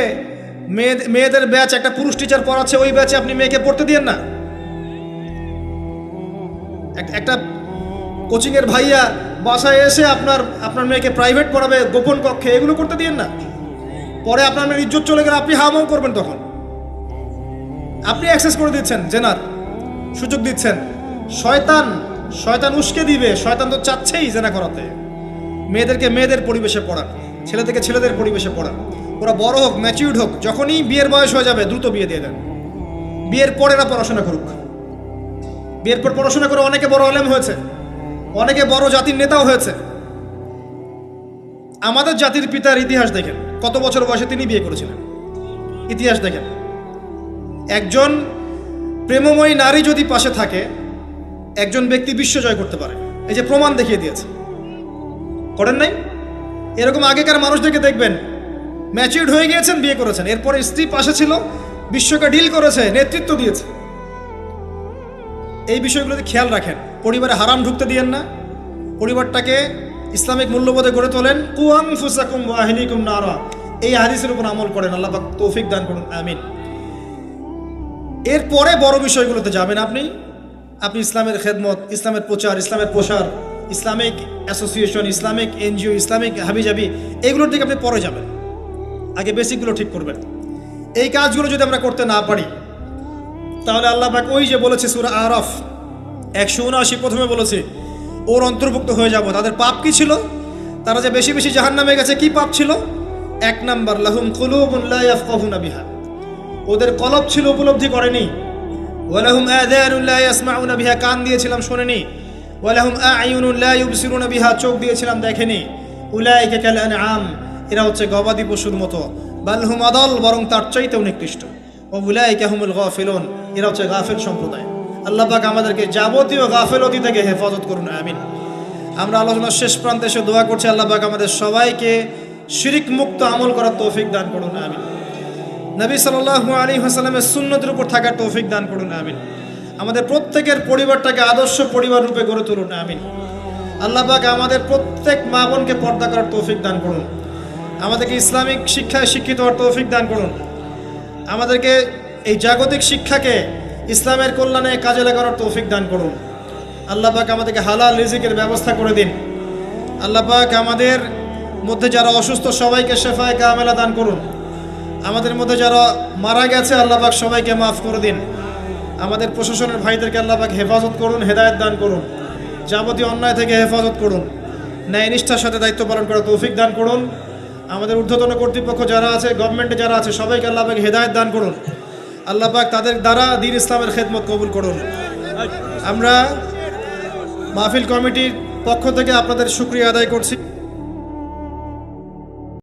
মেয়েদের ব্যাচ একটা পুরুষ টিচার পড়াচ্ছে, ওই ব্যাচে আপনি মেয়েকে পড়তে দিয়েন না। একটা কোচিংয়ের ভাইয়া বাসায় এসে আপনার মেয়েকে প্রাইভেট পড়াবে গোপন কক্ষে, এগুলো করতে দিয়েন না। পরে আপনার মেয়ের ইজ্জত চলে গেলে আপনি হামাও করবেন, তখন আপনি অ্যাক্সেস করে দিচ্ছেন, জেনার সুযোগ দিচ্ছেন। শয়তান উস্কে দিবে, শয়তান তো চাচ্ছেই জেনা করাতে। মেয়েদেরকে মেয়েদের পরিবেশে পড়ান। ছেলেদেরকে ছেলেদের পরিবেশে পড়ান। ওরা বড় হোক, ম্যাচিউর্ড হোক, যখনই বিয়ের বয়স হয়ে যাবে দ্রুত বিয়ে দিয়ে দেন। বিয়ের পর এরা পড়াশোনা করুক। বিয়ের পর পড়াশোনা করে অনেকে বড় আলেম হয়েছে, অনেকে বড় জাতির নেতাও হয়েছে। আমাদের জাতির পিতার ইতিহাস দেখেন, কত বছর বয়সে তিনি বিয়ে করেছিলেন। ইতিহাস দেখেন, একজন প্রেমময়ী নারী যদি পাশে থাকে, একজন ব্যক্তি বিশ্ব জয় করতে পারে। এই যে প্রমাণ দেখিয়ে দিয়েছে, করেন নাই? এরকম আগেকার মানুষদেরকে দেখবেন, ম্যাচিউরড হয়ে গিয়েছেন, বিয়ে করেছেন, এরপরে স্ত্রী পাশে ছিল, বিশ্বকে ডিল করেছে, নেতৃত্ব দিয়েছে। এই বিষয়গুলোতে খেয়াল রাখেন। পরিবারে হারাম ঢুকতে দিয়েন না। পরিবারটাকে ইসলামিক মূল্যবোধে গড়ে তোলেন। কু আনফুসাকুম ওয়া আহলিকুম নারা, এই হাদিসের উপর আমল করেন। আল্লাহ পাক তৌফিক দান করুন, আমিন। এরপরে বড় বিষয়গুলোতে যাবেন আপনি ইসলামের খেদমত, ইসলামের প্রচার, ইসলামের প্রসার, Islamic association, Islamic NGO, Islamic হাবিজাবি, এগুলোর দিকে আপনি পরে যাবেন। আগে বেসিকগুলো ঠিক করবেন। এই কাজগুলো যদি আমরা করতে না পারি, তাহলে আল্লাহ পাক ওই যে বলেছে সূরা আরাফ 179 প্রথমে বলেছে, ওর অন্তর্ভুক্ত হয়ে যাব। তাদের পাপ কি ছিল? তারা যে বেশি বেশি জাহান্নামে গেছে, কি পাপ ছিল? 1 নাম্বার, লাহুম কুলুবুন লা ইয়াফকাহুনা বিহা, ওদের কলব ছিল, উপলব্ধি করেনি। ওয়ালাহুম আযানুন লা ইয়াসমাউনা বিহা, কান দিয়েছিলাম শোনেনি। ওয়ালাহুম আ'য়ুনুন লা ইউবসিরুনা বিহা, চোখ দিয়েছিলাম দেখেনি। উলাইকা কাল আনআম, এরা হচ্ছে গবাদি পশুর মতো। বাল হুম আদাল, বরং তার চাইতেও নিকৃষ্ট। ওয়া উলাইকা হুমুল গাফিলুন, এরা হচ্ছে গাফিল সম্প্রদায়। আল্লাহ পাক আমাদেরকে যাবতীয় গাফিলতি থেকে হেফাজত করুন, আমিন। আমরা আলোচনার শেষ প্রান্তে এসে দোয়া করছি, আল্লাহ পাক আমাদের সবাইকে শিরিক মুক্ত আমল করার তৌফিক দান করুন, আমিন। নবী সাল্লাল্লাহু আলাইহি ওয়াসাল্লামের সুন্নতের উপর থাকার তৌফিক দান করুন, আমিন। আমাদের প্রত্যেকের পরিবারটাকে আদর্শ পরিবার রূপে গড়ে তুলুন, আমিন। আল্লাহ পাক আমাদের প্রত্যেক মা বোনকে পর্দা করার তৌফিক দান করুন। আমাদেরকে ইসলামিক শিক্ষায় শিক্ষিত হওয়ার তৌফিক দান করুন। আমাদেরকে এই জাগতিক শিক্ষাকে ইসলামের কল্যাণে কাজে লাগানোর তৌফিক দান করুন। আল্লাহ পাক আমাদেরকে হালাল রিজিকের ব্যবস্থা করে দিন। আল্লাহ পাক আমাদের মধ্যে যারা অসুস্থ সবাইকে শেফায়ে কামেলা দান করুন। আমাদের মধ্যে যারা মারা গেছে, আল্লাহ পাক সবাইকে মাফ করে দিন। আমাদের প্রশাসনের ভাইদেরকে আল্লাহ পাক হেফাজত করুন, হেদায়েত দান করুন। যাবতীয় অন্যায় থেকে হেফাজত করুন। ন্যায় নিষ্ঠার সাথে দায়িত্ব পালন করার তৌফিক দান করুন। আমাদের ঊর্ধ্বতন কর্তৃপক্ষ যারা আছে, গভর্নমেন্টে যারা আছে, সবাইকে আল্লাহ পাক হেদায়েত দান করুন। আল্লাহ পাক তাদের দ্বারা দ্বীন ইসলামের খেদমত কবুল করুন। আমরা মাহফিল কমিটির পক্ষ থেকে আপনাদের শুকরিয়া আদায় করছি।